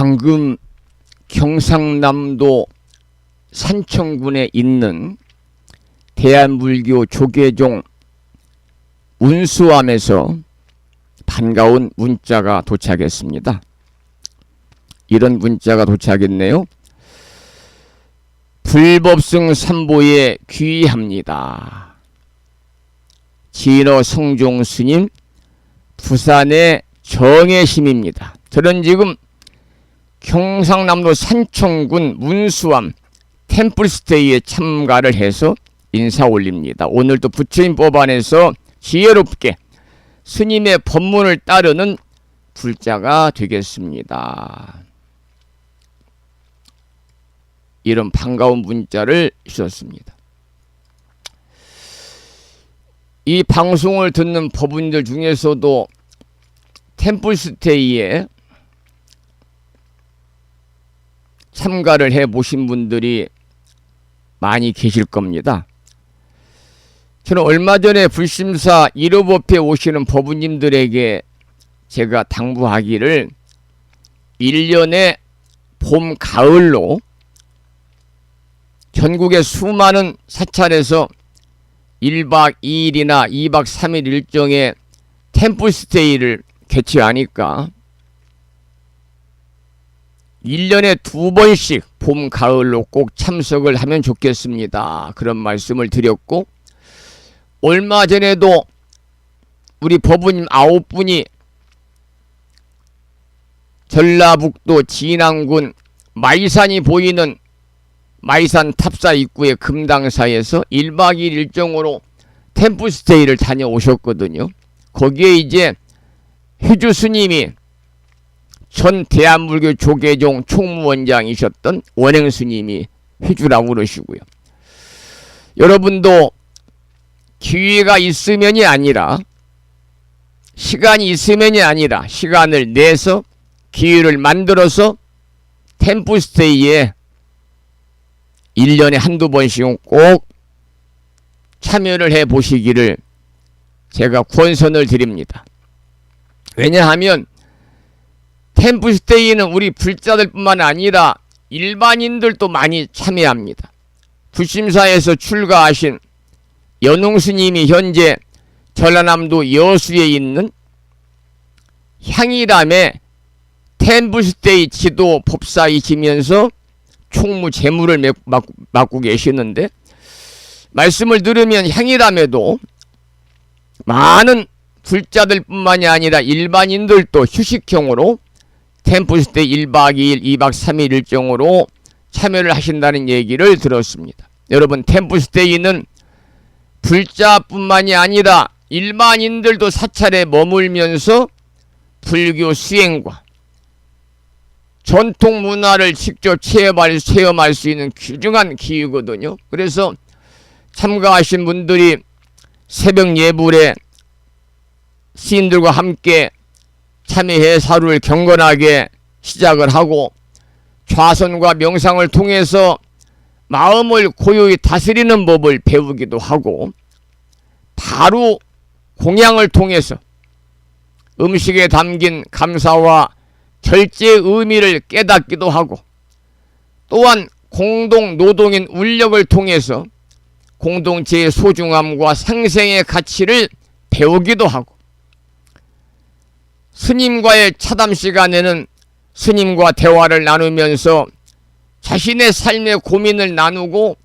방금 경상남도 산청군에 있는 대한불교 조계종 운수함에서 반가운 문자가 도착했습니다. 이런 문자가 도착했네요. 불법승 삼보에 귀의합니다. 진어 성종 스님, 부산의 정해심입니다. 저는 지금 경상남도 산청군 문수함 템플스테이에 참가를 해서 인사 올립니다. 오늘도 부처님 법안에서 지혜롭게 스님의 법문을 따르는 불자가 되겠습니다. 이런 반가운 문자를 주셨습니다. 이 방송을 듣는 법인들 중에서도 템플스테이에 참가를 해 보신 분들이 많이 계실 겁니다. 저는 얼마 전에 불심사 1호법회에 오시는 법우님들에게 제가 당부하기를 1년에 봄, 가을로 전국의 수많은 사찰에서 1박 2일이나 2박 3일 일정의 템플스테이를 개최하니까 1년에 2번씩 봄, 가을로 꼭 참석을 하면 좋겠습니다. 그런 말씀을 드렸고, 얼마 전에도 우리 법우님 9분이 전라북도 진안군 마이산이 보이는 마이산 탑사 입구의 금당사에서 1박 2일 일정으로 템플스테이를 다녀오셨거든요. 거기에 이제 휴주 스님이 전 대한불교 조계종 총무원장이셨던 원행 스님이 휴주라고 그러시고요. 여러분도 기회가 있으면이 아니라, 시간이 있으면이 아니라 시간을 내서 기회를 만들어서 템플스테이에 1년에 한두 번씩은 꼭 참여를 해 보시기를 제가 권선을 드립니다. 왜냐하면 템플스테이는 우리 불자들뿐만 아니라 일반인들도 많이 참여합니다. 불심사에서 출가하신 연웅스님이 현재 전라남도 여수에 있는 향일암에 템플스테이 지도 법사이시면서 총무 재무를 맡고 계시는데, 말씀을 들으면 향일암에도 많은 불자들뿐만이 아니라 일반인들도 휴식형으로 템플스테이 1박 2일, 2박 3일 일정으로 참여를 하신다는 얘기를 들었습니다. 여러분, 템플스테이는 불자뿐만이 아니라 일반인들도 사찰에 머물면서 불교 수행과 전통 문화를 직접 체험할 수 있는 귀중한 기회거든요. 그래서 참가하신 분들이 새벽 예불에 시인들과 함께 참여해 하루를 경건하게 시작을 하고, 좌선과 명상을 통해서 마음을 고요히 다스리는 법을 배우기도 하고, 바로 공양을 통해서 음식에 담긴 감사와 절제의 의미를 깨닫기도 하고, 또한 공동 노동인 울력을 통해서 공동체의 소중함과 상생의 가치를 배우기도 하고, 스님과의 차담 시간에는 스님과 대화를 나누면서 자신의 삶의 고민을 나누고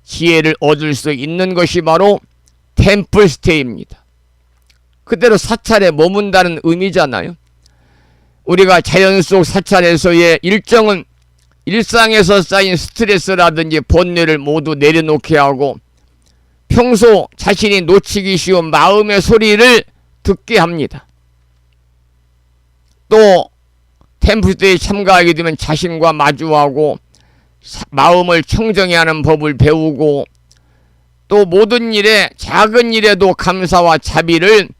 지혜를 얻을 수 있는 것이 바로 템플스테이입니다. 그대로 사찰에 머문다는 의미잖아요. 우리가 자연 속 사찰에서의 일정은 일상에서 쌓인 스트레스라든지 번뇌를 모두 내려놓게 하고, 평소 자신이 놓치기 쉬운 마음의 소리를 듣게 합니다. 또 템플스테이에 참가하게 되면 자신과 마주하고 마음을 청정히 하는 법을 배우고, 또 모든 일에, 작은 일에도 감사와 자비를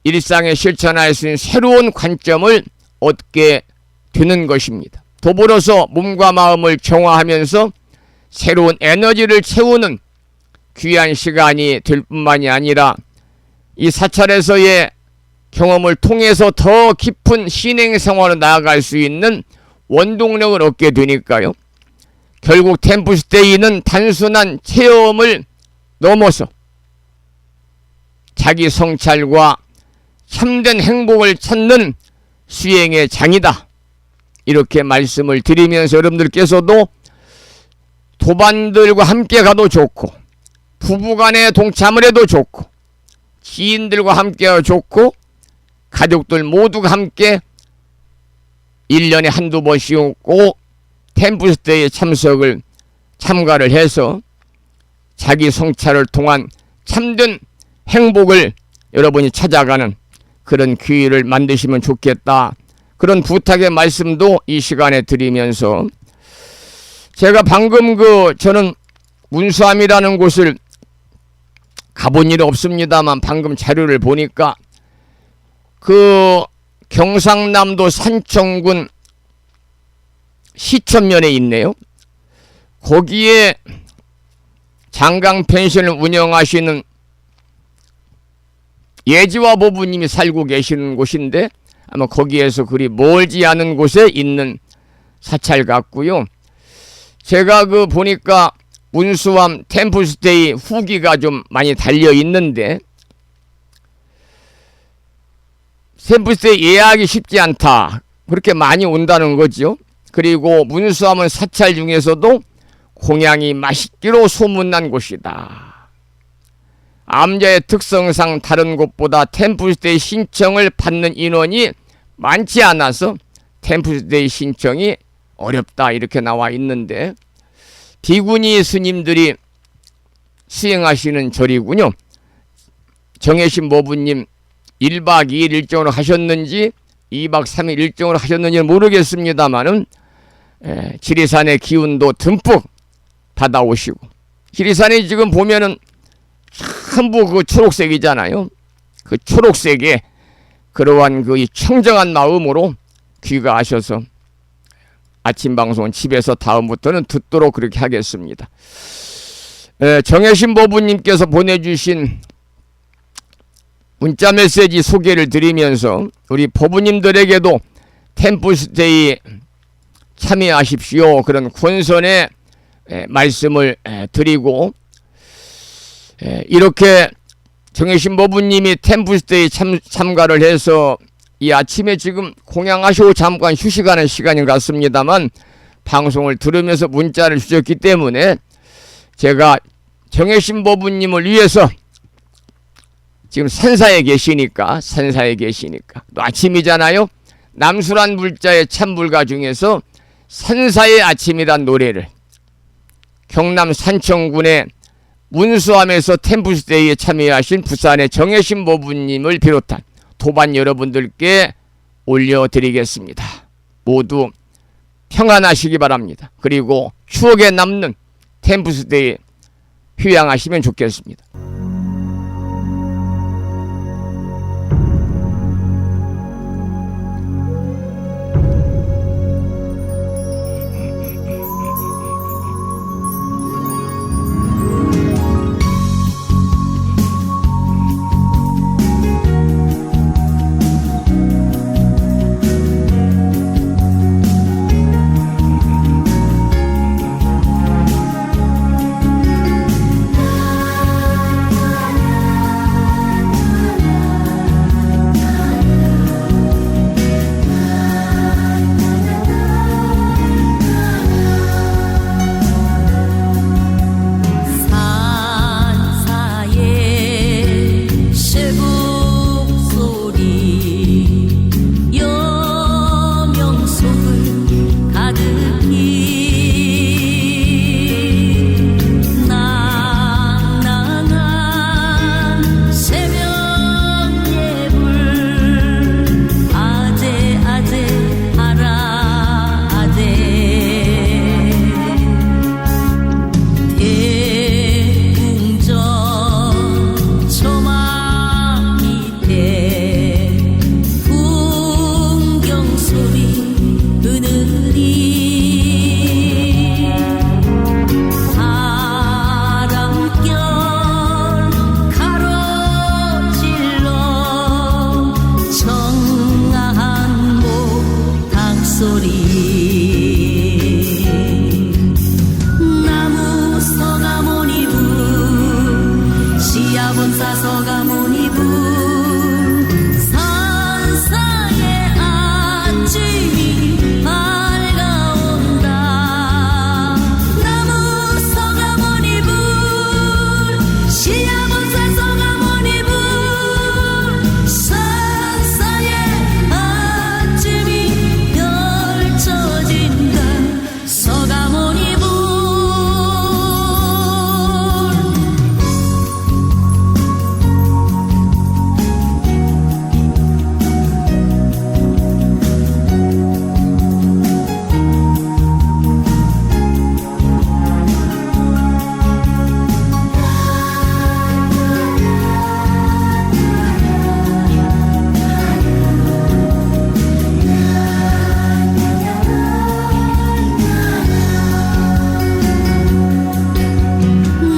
일상에 실천할 수 있는 새로운 관점을 얻게 되는 것입니다. 더불어서 몸과 마음을 정화하면서 새로운 에너지를 채우는 귀한 시간이 될 뿐만이 아니라, 이 사찰에서의 경험을 통해서 더 깊은 신행생활로 나아갈 수 있는 원동력을 얻게 되니까요. 결국 템플스테이는 단순한 체험을 넘어서 자기 성찰과 참된 행복을 찾는 수행의 장이다. 이렇게 말씀을 드리면서 여러분들께서도 도반들과 함께 가도 좋고, 부부간에 동참을 해도 좋고, 지인들과 함께 가도 좋고, 가족들 모두가 함께 1년에 한두 번씩 꼭 템플스테이에 참가를 해서 자기 성찰을 통한 참된 행복을 여러분이 찾아가는 그런 기회를 만드시면 좋겠다. 그런 부탁의 말씀도 이 시간에 드리면서, 제가 방금 저는 문수암이라는 곳을 가본 일은 없습니다만 방금 자료를 보니까 경상남도 산청군 시천면에 있네요. 거기에 장강 펜션을 운영하시는 예지와 보부님이 살고 계시는 곳인데, 아마 거기에서 그리 멀지 않은 곳에 있는 사찰 같고요. 제가 보니까 문수암 템플스테이 후기가 좀 많이 달려 있는데, 템플스테이 예약이 쉽지 않다, 그렇게 많이 온다는 거죠. 그리고 문수암은 사찰 중에서도 공양이 맛있기로 소문난 곳이다. 암자의 특성상 다른 곳보다 템플스테이 신청을 받는 인원이 많지 않아서 템플스테이 신청이 어렵다, 이렇게 나와 있는데, 비구니 스님들이 수행하시는 절이군요. 정혜신 모부님 1박 2일 일정으로 하셨는지 2박 3일 일정으로 하셨는지는 모르겠습니다만은 지리산의 기운도 듬뿍 받아오시고, 지리산이 지금 보면은 전부 초록색이잖아요. 그 초록색에 그러한 청정한 마음으로 귀가하셔서 아침 방송은 집에서 다음부터는 듣도록 그렇게 하겠습니다. 정혜신 보부님께서 보내주신 문자 메시지 소개를 드리면서 우리 보부님들에게도 템플스테이 참여하십시오, 그런 권선의 말씀을 드리고, 이렇게 정혜신 보부님이 템플스테이 참가를 해서 이 아침에 지금 공양하시고 잠깐 휴식하는 시간인 것 같습니다만, 방송을 들으면서 문자를 주셨기 때문에 제가 정혜신 보부님을 위해서, 지금 산사에 계시니까 또 아침이잖아요. 남수란 불자의 참불가 중에서 산사의 아침이란 노래를 경남 산청군의 문수암에서 템플스테이에 참여하신 부산의 정혜신 보부님을 비롯한 도반 여러분들께 올려드리겠습니다. 모두 평안하시기 바랍니다. 그리고 추억에 남는 템플스테이 휴양하시면 좋겠습니다. 아침이 밝아온다. 나무 서가모니 불 시야본사 서가모니 불 산사의 아침이 펼쳐진다. 서가모니 불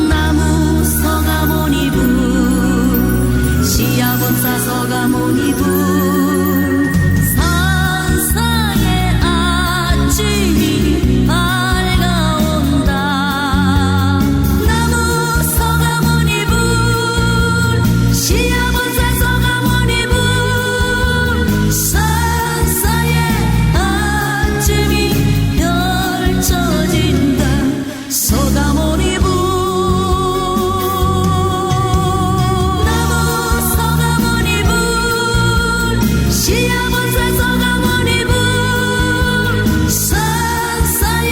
나무 서가모니 불 시야본사 서가모니 불 산사의 아침이 밝아온다. 나무 서가모니 불 시야본사 서가모니 불 산사의 아침이 펼쳐진다. 서가모니 불 나무 서가모니 불 시야본사 서가모니 불 산사의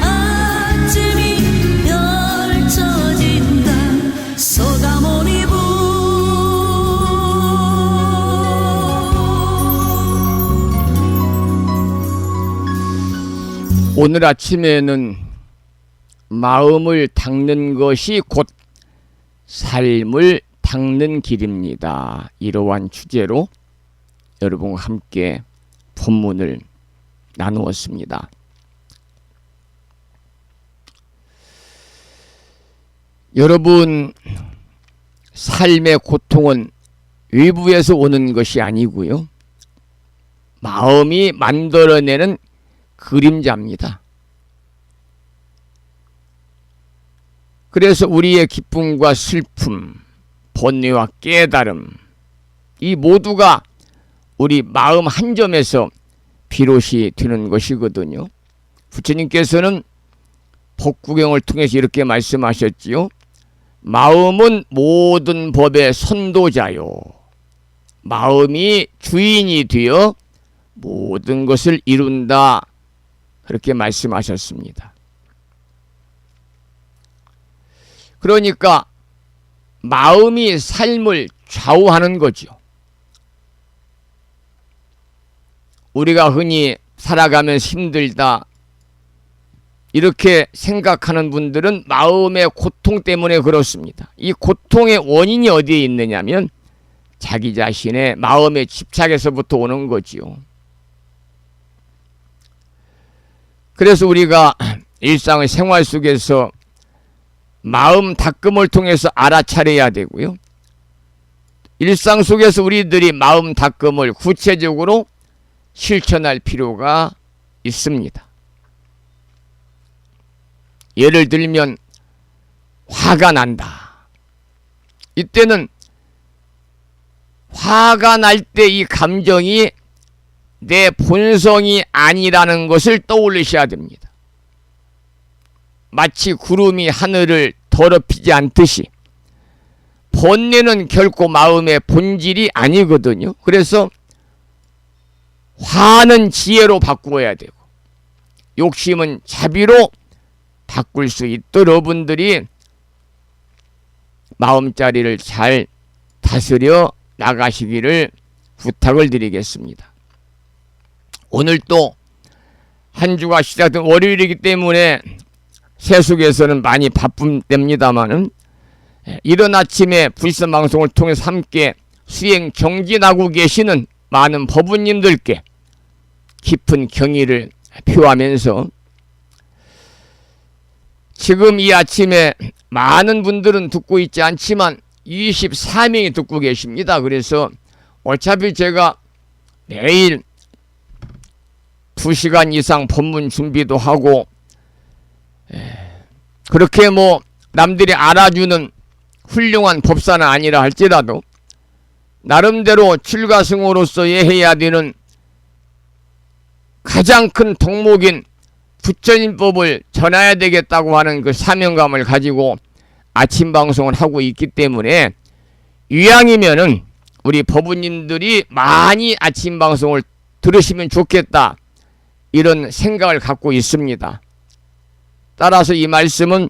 아침이 펼쳐진다. 서가모니 불 오늘 아침에는 마음을 닦는 것이 곧 삶을 닦는 길입니다. 이러한 주제로 여러분과 함께 본문을 나누었습니다. 여러분, 삶의 고통은 외부에서 오는 것이 아니고요. 마음이 만들어내는 그림자입니다. 그래서 우리의 기쁨과 슬픔, 번뇌와 깨달음, 이 모두가 우리 마음 한 점에서 비롯이 되는 것이거든요. 부처님께서는 법구경을 통해서 이렇게 말씀하셨지요. 마음은 모든 법의 선도자요. 마음이 주인이 되어 모든 것을 이룬다. 그렇게 말씀하셨습니다. 그러니까 마음이 삶을 좌우하는 거죠. 우리가 흔히 살아가면서 힘들다 이렇게 생각하는 분들은 마음의 고통 때문에 그렇습니다. 이 고통의 원인이 어디에 있느냐면 자기 자신의 마음의 집착에서부터 오는 거지요. 그래서 우리가 일상의 생활 속에서 마음 닦음을 통해서 알아차려야 되고요. 일상 속에서 우리들이 마음 닦음을 구체적으로 실천할 필요가 있습니다. 예를 들면 화가 난다. 이때는 화가 날 때 이 감정이 내 본성이 아니라는 것을 떠올리셔야 됩니다. 마치 구름이 하늘을 더럽히지 않듯이 번뇌는 결코 마음의 본질이 아니거든요. 그래서 화는 지혜로 바꾸어야 되고 욕심은 자비로 바꿀 수 있도록 여러분들이 마음자리를 잘 다스려 나가시기를 부탁을 드리겠습니다. 오늘 또 한 주가 시작된 월요일이기 때문에 세속에서는 많이 바쁜 때입니다만은 이른 아침에 불선 방송을 통해서 함께 수행 정진하고 계시는 많은 법우님들께 깊은 경의를 표하면서 지금 이 아침에 많은 분들은 듣고 있지 않지만 24명이 듣고 계십니다. 그래서 어차피 제가 매일 2시간 이상 법문 준비도 하고 그렇게 뭐 남들이 알아주는 훌륭한 법사는 아니라 할지라도 나름대로 출가승으로서의 해야 되는 가장 큰 덕목인 부처님법을 전해야 되겠다고 하는 그 사명감을 가지고 아침 방송을 하고 있기 때문에 이왕이면은 우리 법우님들이 많이 아침 방송을 들으시면 좋겠다, 이런 생각을 갖고 있습니다. 따라서 이 말씀은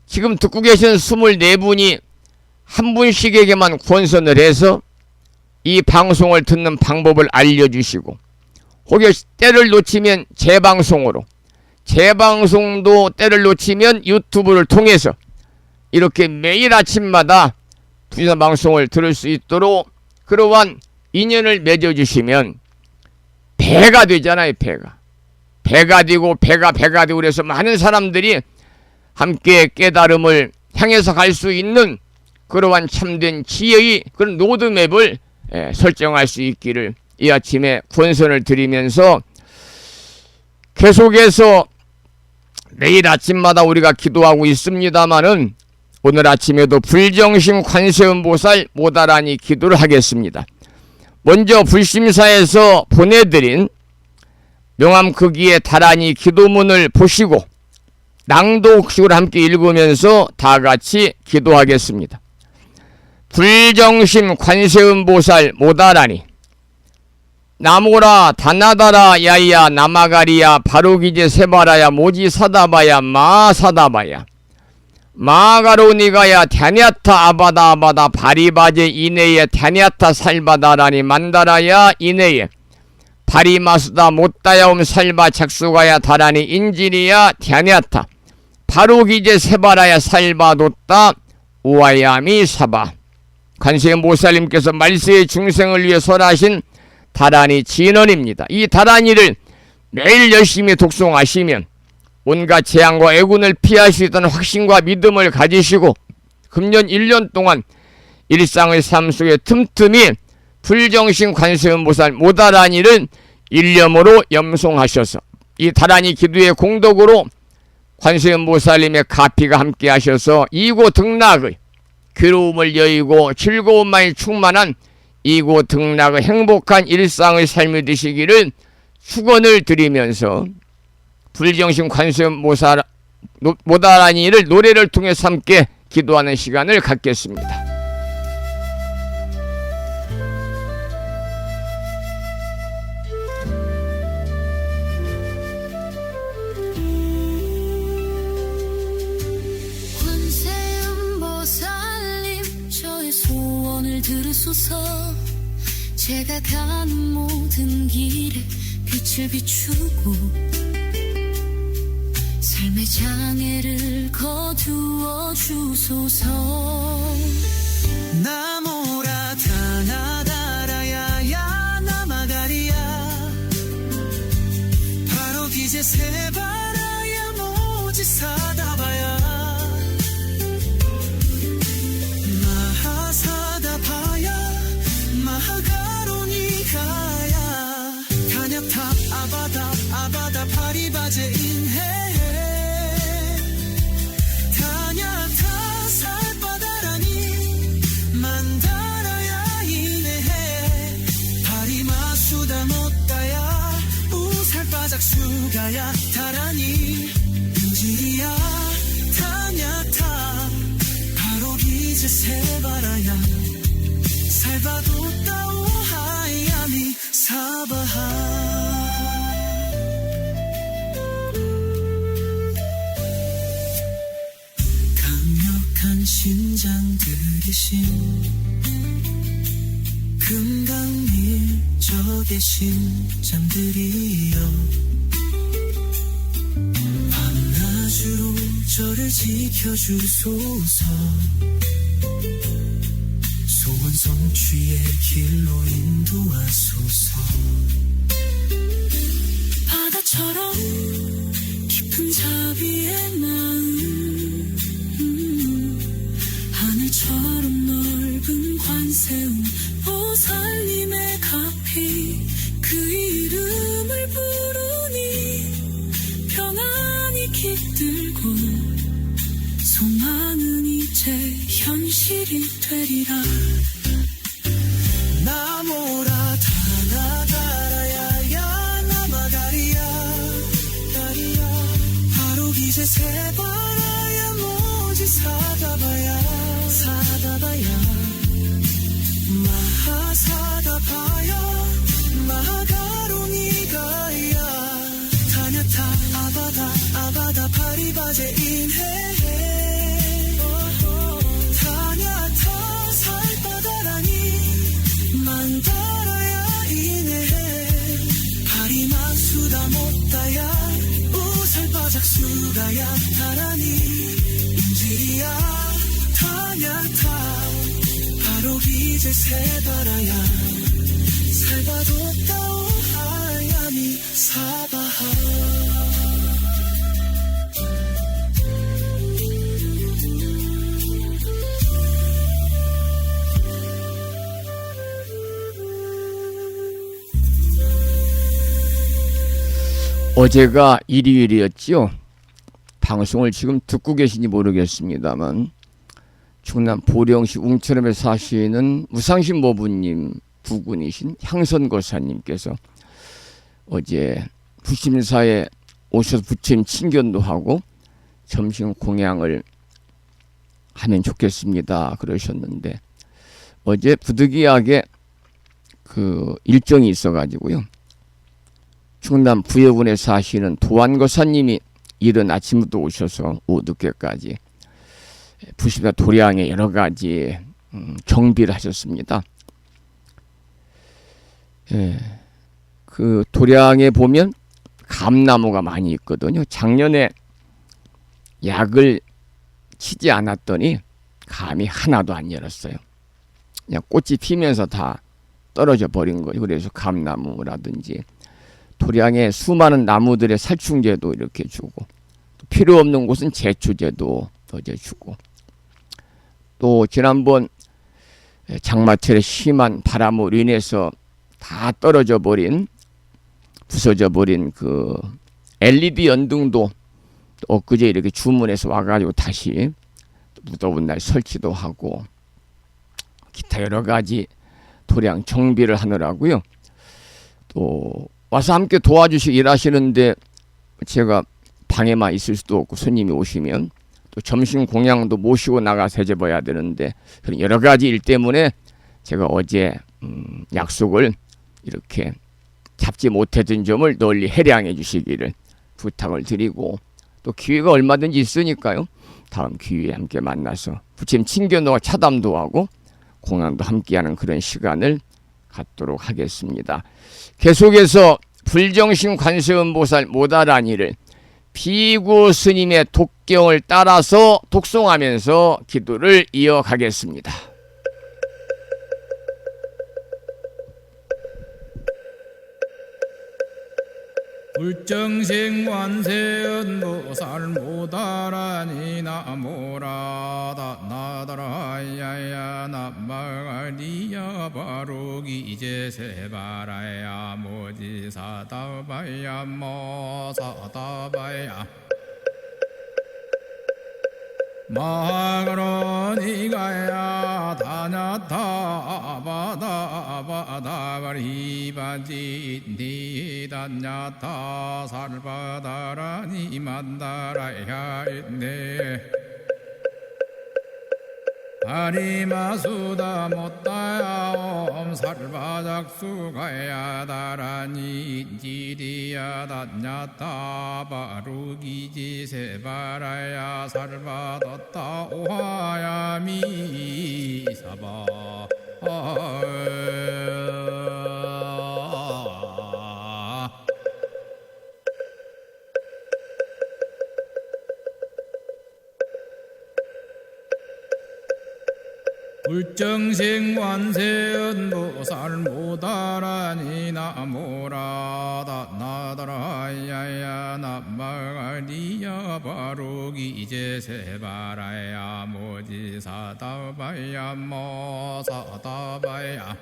지금 듣고 계신 24분이 한 분씩에게만 권선을 해서 이 방송을 듣는 방법을 알려주시고, 혹시 때를 놓치면 재방송으로, 재방송도 때를 놓치면 유튜브를 통해서 이렇게 매일 아침마다 부산 방송을 들을 수 있도록 그러한 인연을 맺어주시면 배가 되잖아요. 배가 되고 배가 되고 그래서 많은 사람들이 함께 깨달음을 향해서 갈 수 있는 그러한 참된 지혜의 그런 로드맵을 설정할 수 있기를 이 아침에 권선을 드리면서, 계속해서 매일 아침마다 우리가 기도하고 있습니다마는 오늘 아침에도 불정심 관세음보살 모다라니 기도를 하겠습니다. 먼저 불심사에서 보내드린 명암크기의 다라니 기도문을 보시고 낭독식으로 함께 읽으면서 다 같이 기도하겠습니다. 불정심 관세음보살 모다라니 나모라 다나다라 야이야 나마가리야 바로기제 세바라야 모지사다바야 마사다바야 마가로니가야 갸냐타 아바다 바리바제 이내에 갸냐타 살바다라니 만다라야 이내에 바리마수다 못다야옴 살바 작수가야 다라니 인지리야 갸냐타 바로기제 세바라야 살바뒀다 우아야미 사바. 관세음보살님께서 말세의 중생을 위해 설하신 다라니 진언입니다. 이 다라니를 매일 열심히 독송하시면 온갖 재앙과 애군을 피할 수 있다는 확신과 믿음을 가지시고 금년 1년 동안 일상의 삶 속에 틈틈이 불정신 관세음보살 모다라니를 일념으로 염송하셔서 이 다라니 기도의 공덕으로 관세음보살님의 가피가 함께 하셔서 이고 등락의 괴로움을 여의고 즐거움만이 충만한 이고 등락의 행복한 일상의 삶이 되시기를 축원을 드리면서 불정신 관세음 모다라니를 노래를 통해서 함께 기도하는 시간을 갖겠습니다. 관세음보살님 저의 소원을 들으소서. 제가 가는 모든 길에 빛을 비추고 삶의 장애를 거두어 주소서. 나모라 다나다라야야 나마가리야 바로 기제 세바라야 모지사다바야 마하사다바야 마하가로니가야 다냐타 아바다 바리바제 인해 작수가야 다라니 인지리야 다냐타 바로기제 세바라야 살바도따 우하야미 사바하. 강력한 신장들이신 금강밀적의 심장들이여 밤낮으로 저를 지켜주소서. 소원 성취의 길로 인도하소서. 바다처럼 깊은 자비의 마음 하늘처럼 넓은 관세음 보살님의 가피 그 이름을 부르니 평안이 깃들고 소망은 이제 현실이 되리라. 이제 세바라야 모지 사다바야 마하사다바야 마하가롱이가야 타냐타 아바다 파리바제 인해해 타냐타 살바다라니 만다라야 인해해 파리마수다 못다야 우살바작수가야 타라니 인지리야 타냐타 바로 이제 세바라야 살바도따오 하야미 사바하 어제가 일요일이었지요. 방송을 지금 듣고 계신지 모르겠습니다만 충남 보령시 웅천읍에 사시는 무상신 모부님 부군이신 향선거사님께서 어제 부심사에 오셔서 부처님 친견도 하고 점심 공양을 하면 좋겠습니다 그러셨는데 어제 부득이하게 그 일정이 있어가지고요. 충남 부여군에 사시는 도안거사님이 이른 아침부터 오셔서 오후 늦게까지 부심사 도량에 여러 가지 정비를 하셨습니다. 예, 그 도량에 보면 감나무가 많이 있거든요. 작년에 약을 치지 않았더니 감이 하나도 안 열었어요. 그냥 꽃이 피면서 다 떨어져 버린 거예요. 그래서 감나무라든지 도량에 수많은 나무들의 살충제도 이렇게 주고 필요 없는 곳은 제초제도 어제 주고 또 지난번 장마철에 심한 바람으로 인해서 다 떨어져 버린 부서져 버린 그 LED 연등도 엊그제 이렇게 주문해서 와가지고 다시 무더운 날 설치도 하고 기타 여러 가지 도량 정비를 하느라고요. 또 와서 함께 도와주시고 일하시는데 제가 방에만 있을 수도 없고 손님이 오시면 또 점심 공양도 모시고 나가서 해줘야 되는데 그런 여러 가지 일 때문에 제가 어제 약속을 이렇게 잡지 못했던 점을 널리 해량해 주시기를 부탁을 드리고 또 기회가 얼마든지 있으니까요. 다음 기회에 함께 만나서 부처님 친견도와 차담도 하고 공양도 함께하는 그런 시간을 갖도록 하겠습니다. 계속해서 불정신 관세음보살 모다라니를 비구 스님의 독경을 따라서 독송하면서 기도를 이어가겠습니다. 불정신 관세음보살 모다라니 나모라다 나다라야야 나마가리야 바로기 이제 세바라야 모지사다바야 모사다바야 마가로니가야 다냐타 아바다바다바리바지 니다냐타 살바다라니 만다라야 있네 아리마수다 못다야 엄살바작수가야 다라니 지리야 다냐타 바루기지 세바라야 살바뒀다 오하야미 사바 불정신 관세음보살 모다라니 나모라다 나다라야야 나마가리야 바로기 이제 세바라야 모지사다바야 모사다바야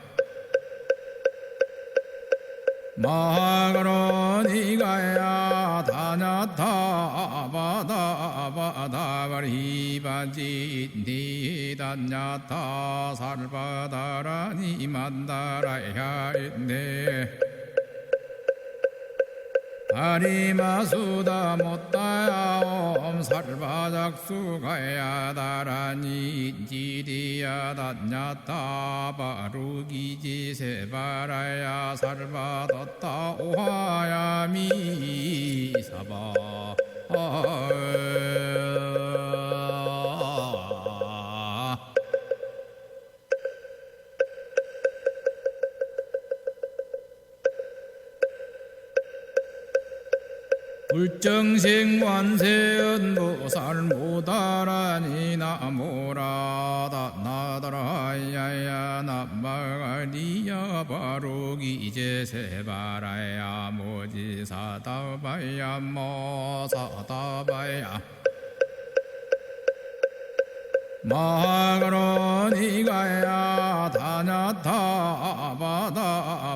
마가로니가야 다냐타 아바다바다바리바지 니다냐타 살바다라니 만다라야 있네 다리마수다 못다야옴 살바작수가야 다라니 지리야 단냐타 바루기지 세바라야 살바뒀다 오하야미 사바 불정생관세음보살 모다라니 나모라다 나다라야야 남마가리야 바로기제세바라야 모지사다바야 모사다바야 마가로니가야 다냐타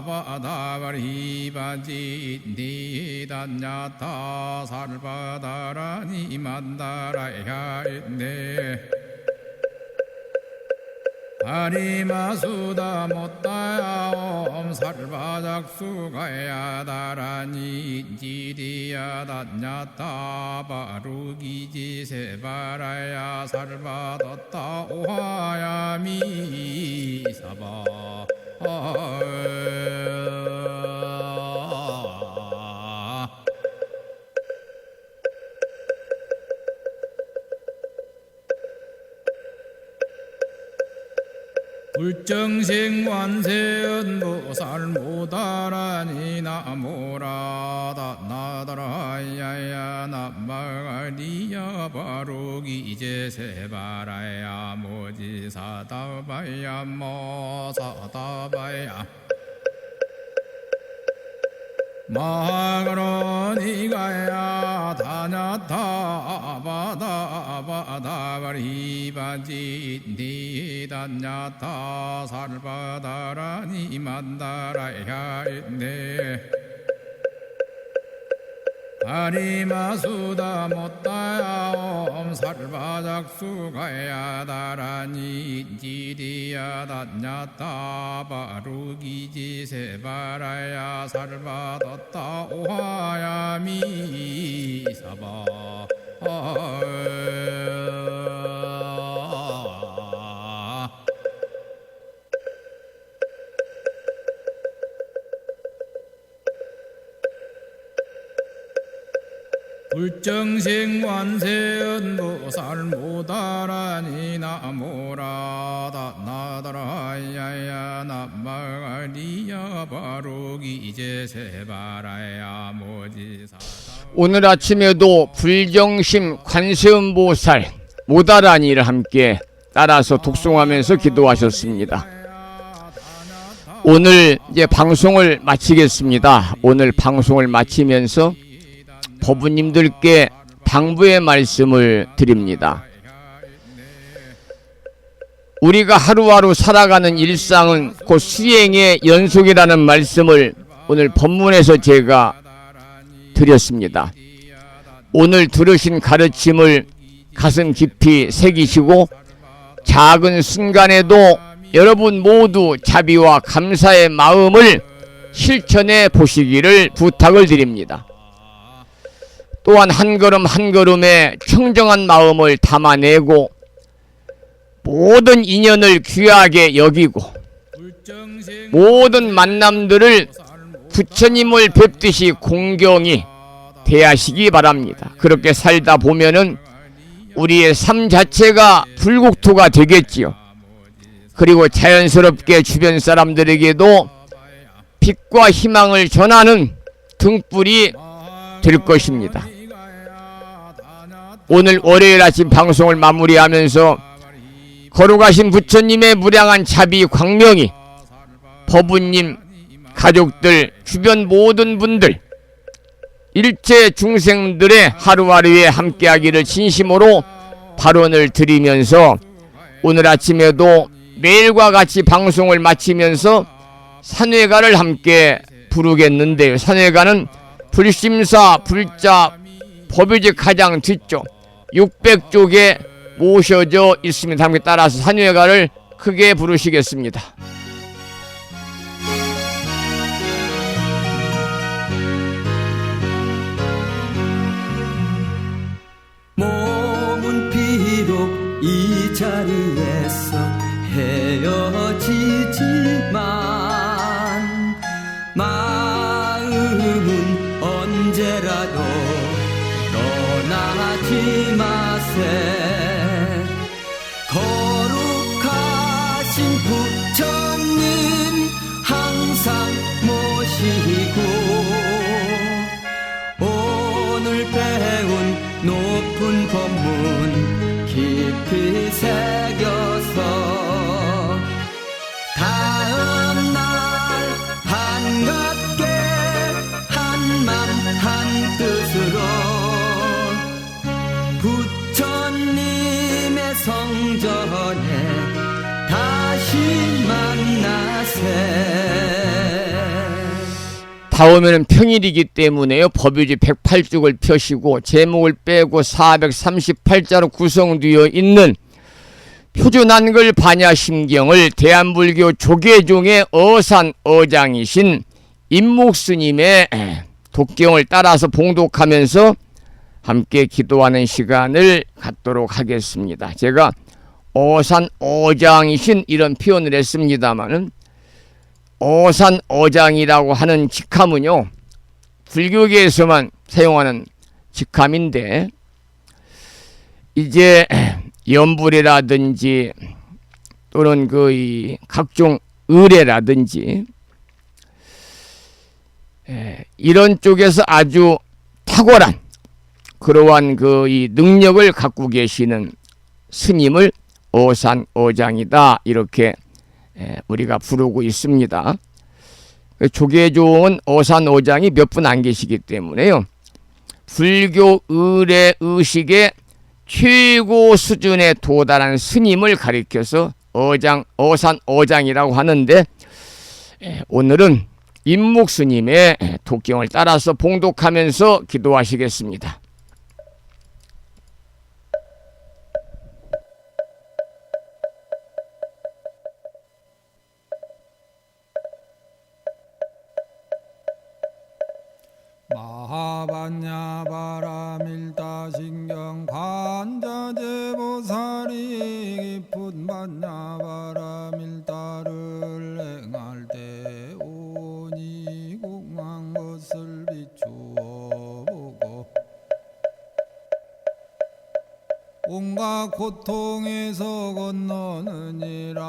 바다바다바리바지 니단냐타 살바다라니 만다라야 있네 다리마수다 못다야옴 살바작수가야 다라니 지리야 단냐타 바루기지 세바라야 살바뒀다 오하야미 사바 불정생관세음보살 모다라니 나모라다 나다라야야 남마가리야 바로기제세바라야 모지사다바야 모사다바야 마가로니가야 다냐타 바다바다바리바지 니단냐타 살바다라니 만다라야 있네 다리마수다 못다야옴 살바작수가야 다라니 지리야 단냐타 바루기지 세바라야 살바뒀다 오하야미 사바 불정생관세음보살 모다라니 나모라다 나다라야야 남마가리야 바로기제세바라야 모지사 오늘 아침에도 불정심 관세음보살 모다라니를 함께 따라서 독송하면서 기도하셨습니다. 오늘 이제 방송을 마치겠습니다. 오늘 방송을 마치면서 법부님들께 당부의 말씀을 드립니다. 우리가 하루하루 살아가는 일상은 곧 수행의 연속이라는 말씀을 오늘 법문에서 제가 드렸습니다. 오늘 들으신 가르침을 가슴 깊이 새기시고 작은 순간에도 여러분 모두 자비와 감사의 마음을 실천해 보시기를 부탁을 드립니다. 또한 한 걸음 한 걸음에 청정한 마음을 담아내고 모든 인연을 귀하게 여기고 모든 만남들을 부처님을 뵙듯이 공경히 대하시기 바랍니다. 그렇게 살다 보면은 우리의 삶 자체가 불국토가 되겠지요. 그리고 자연스럽게 주변 사람들에게도 빛과 희망을 전하는 등불이 될 것입니다. 오늘 월요일 아침 방송을 마무리하면서 걸어가신 부처님의 무량한 자비 광명이 법부님, 가족들, 주변 모든 분들, 일체 중생들의 하루하루에 함께하기를 진심으로 발언을 드리면서 오늘 아침에도 매일과 같이 방송을 마치면서 산회가를 함께 부르겠는데요. 산회가는 불심사, 불자, 법요지 가장 뒤쪽 600쪽에 모셔져 있습니다. 함께 따라서 산회가를 크게 부르시겠습니다. 마음은 언제라도 떠나지 마세. 거룩하신 부처님 항상 모시고 오늘 배운 높은 법문 깊이 새겨서 다음날 반갑게 한맘 한뜻으로 부처님의 성전에 다시 만나세. 다음에는 평일이기 때문에요. 법유지 108쪽을 펴시고 제목을 빼고 438자로 구성되어 있는 표준한글 반야심경을 대한불교 조계종의 어산어장이신 임묵스님의 독경을 따라서 봉독하면서 함께 기도하는 시간을 갖도록 하겠습니다. 제가 어산어장이신 이런 표현을 했습니다마는 어산어장이라고 하는 직함은요, 불교계에서만 사용하는 직함인데, 이제 연불이라든지 또는 그 각종 의례라든지 이런 쪽에서 아주 탁월한 그러한 그 이 능력을 갖고 계시는 스님을 어산어장이다 이렇게 우리가 부르고 있습니다. 조계종은 어산어장이 몇 분 안 계시기 때문에요. 불교 의례 의식의 최고 수준에 도달한 스님을 가리켜서 어산어장이라고 하는데, 오늘은 임묵스님의 독경을 따라서 봉독하면서 기도하시겠습니다. 마하반야바라밀다신경 관자재보살이 깊은 반야바라밀다를 행할 때 오니 공한 것을 비추어 보고 온갖 고통에서 건너느니라.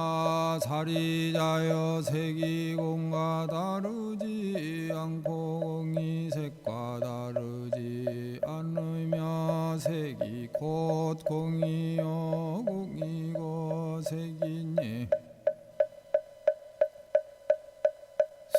사리자여 색이 공과 다르지 않고 공이 색과 다르지 않으며 색이 곧 공이요 공이고 색이니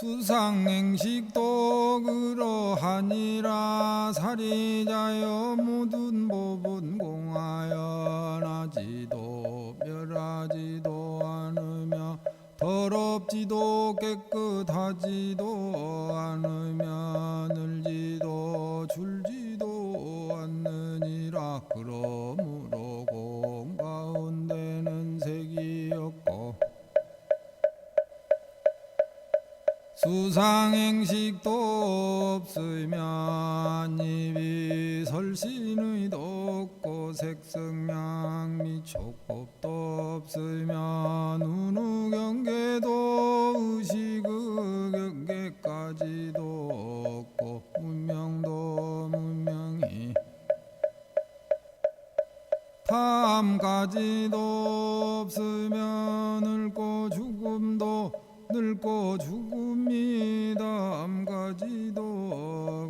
수상행식도 그러하니라. 사리자여 모든 법은 공하여 나지도 멸하지도 않으며 더럽지도 깨끗하지도 않으며 늘지도 줄지도 않느니라. 그러므로 공 가운데는 색이 없고 수상행식도 없으면 입이 설신의도 없고 색성향미 촉법도 없으면 운우경계도 의식의 경계까지도 없고 문명도 문명이 탐까지도 없으면 늙고 죽음도 늙고 죽음이 다음까지도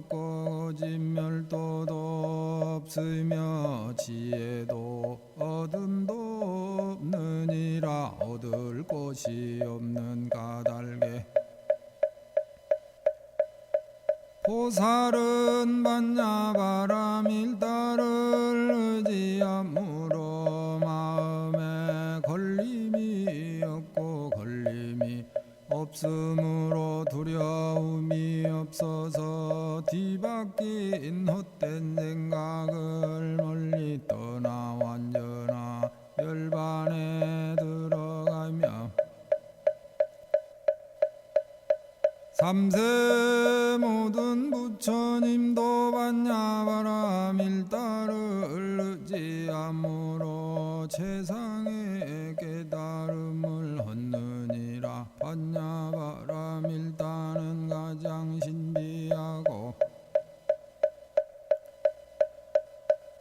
없고 진멸도도 없으며 지혜도 어둠도 없느니라. 얻을 것이 없는 까닭에 보살은 반야바라밀다를 의지함으로 마음에 걸림이 없고 걸림이 없으므로 두려움이 없어서 뒤바뀐 헛된 생각을 멀리 떠나 완전한 열반에 들어가며 삼세 모든 부처님도 반야바라밀다를 의지함으로 세상의 깨달음을 얻느니라. 반야바라밀다는 장신비하고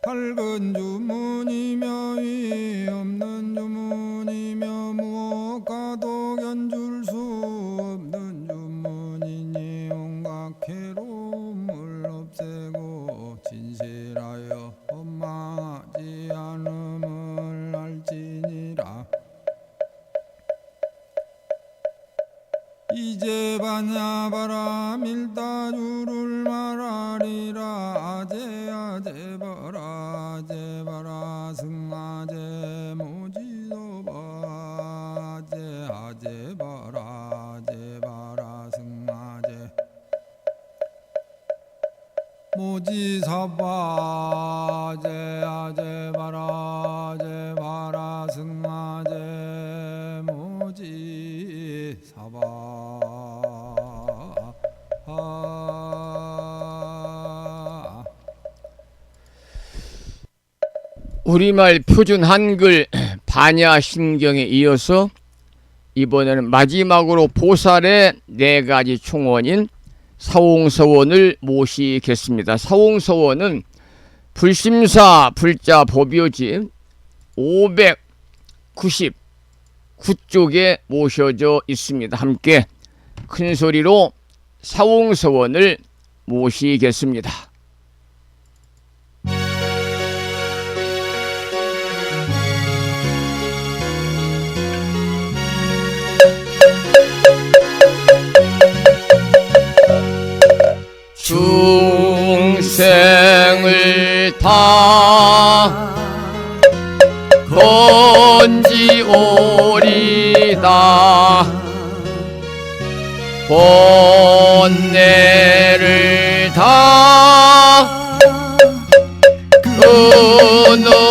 밝은 주문이며 위 없는 주문이며 무엇과도 견줄 수 없는 주문이니 온갖 괴로움을 없애고 진실하여 원망하지 않음을 알지니라. 이제 바냐바라 밀다주를 말하리라. 아제아제바라 아제바라 승아제 모지도바 아제아제바라 아제바라 승아제 모지사바 아제아제바라 아제바라 승아제 모지사바 우리말 표준 한글 반야신경에 이어서 이번에는 마지막으로 보살의 4가지 총원인 사홍서원을 모시겠습니다. 사홍서원은 불심사 불자 법요지 599쪽에 모셔져 있습니다. 함께 큰 소리로 사홍서원을 모시겠습니다. 중생을 다 건지오리다. 번뇌를 다 끊어오리다.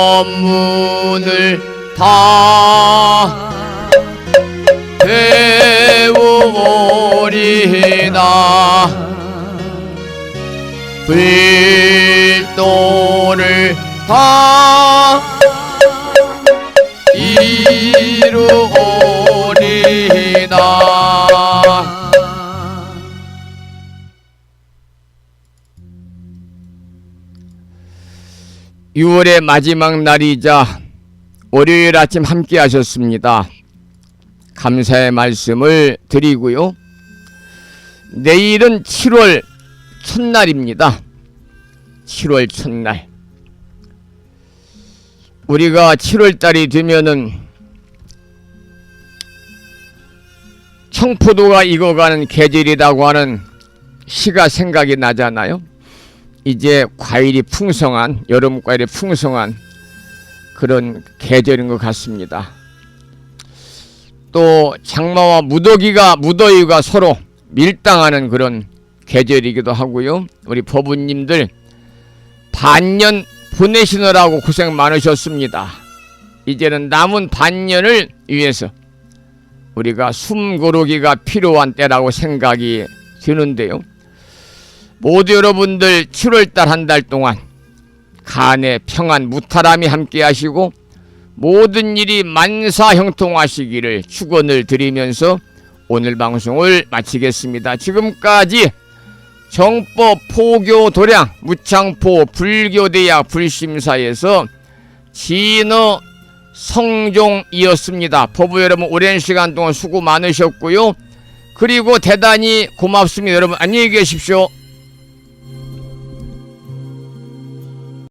법문을 다 배우오리다. 불도를 다 이루오리다. (6월의) 마지막 날이자 월요일 아침 함께 하셨습니다. 감사의 말씀을 드리고요. 내일은 7월 첫날입니다. 7월 첫날. 우리가 7월달이 되면은 청포도가 익어가는 계절이라고 하는 시가 생각이 나잖아요. 이제 과일이 풍성한, 여름 과일이 풍성한 그런 계절인 것 같습니다. 또 장마와 무더위가 서로 밀당하는 그런 계절이기도 하고요. 우리 법우님들 반년 보내시느라고 고생 많으셨습니다. 이제는 남은 반년을 위해서 우리가 숨 고르기가 필요한 때라고 생각이 드는데요. 모두 여러분들 7월달 한 달 동안 간에 평안 무탈함이 함께 하시고 모든 일이 만사형통하시기를 축원을 드리면서 오늘 방송을 마치겠습니다. 지금까지 정법 포교 도량 무창포 불교대학 불심사에서 진어 성종이었습니다. 법부 여러분 오랜 시간 동안 수고 많으셨고요. 그리고 대단히 고맙습니다. 여러분 안녕히 계십시오.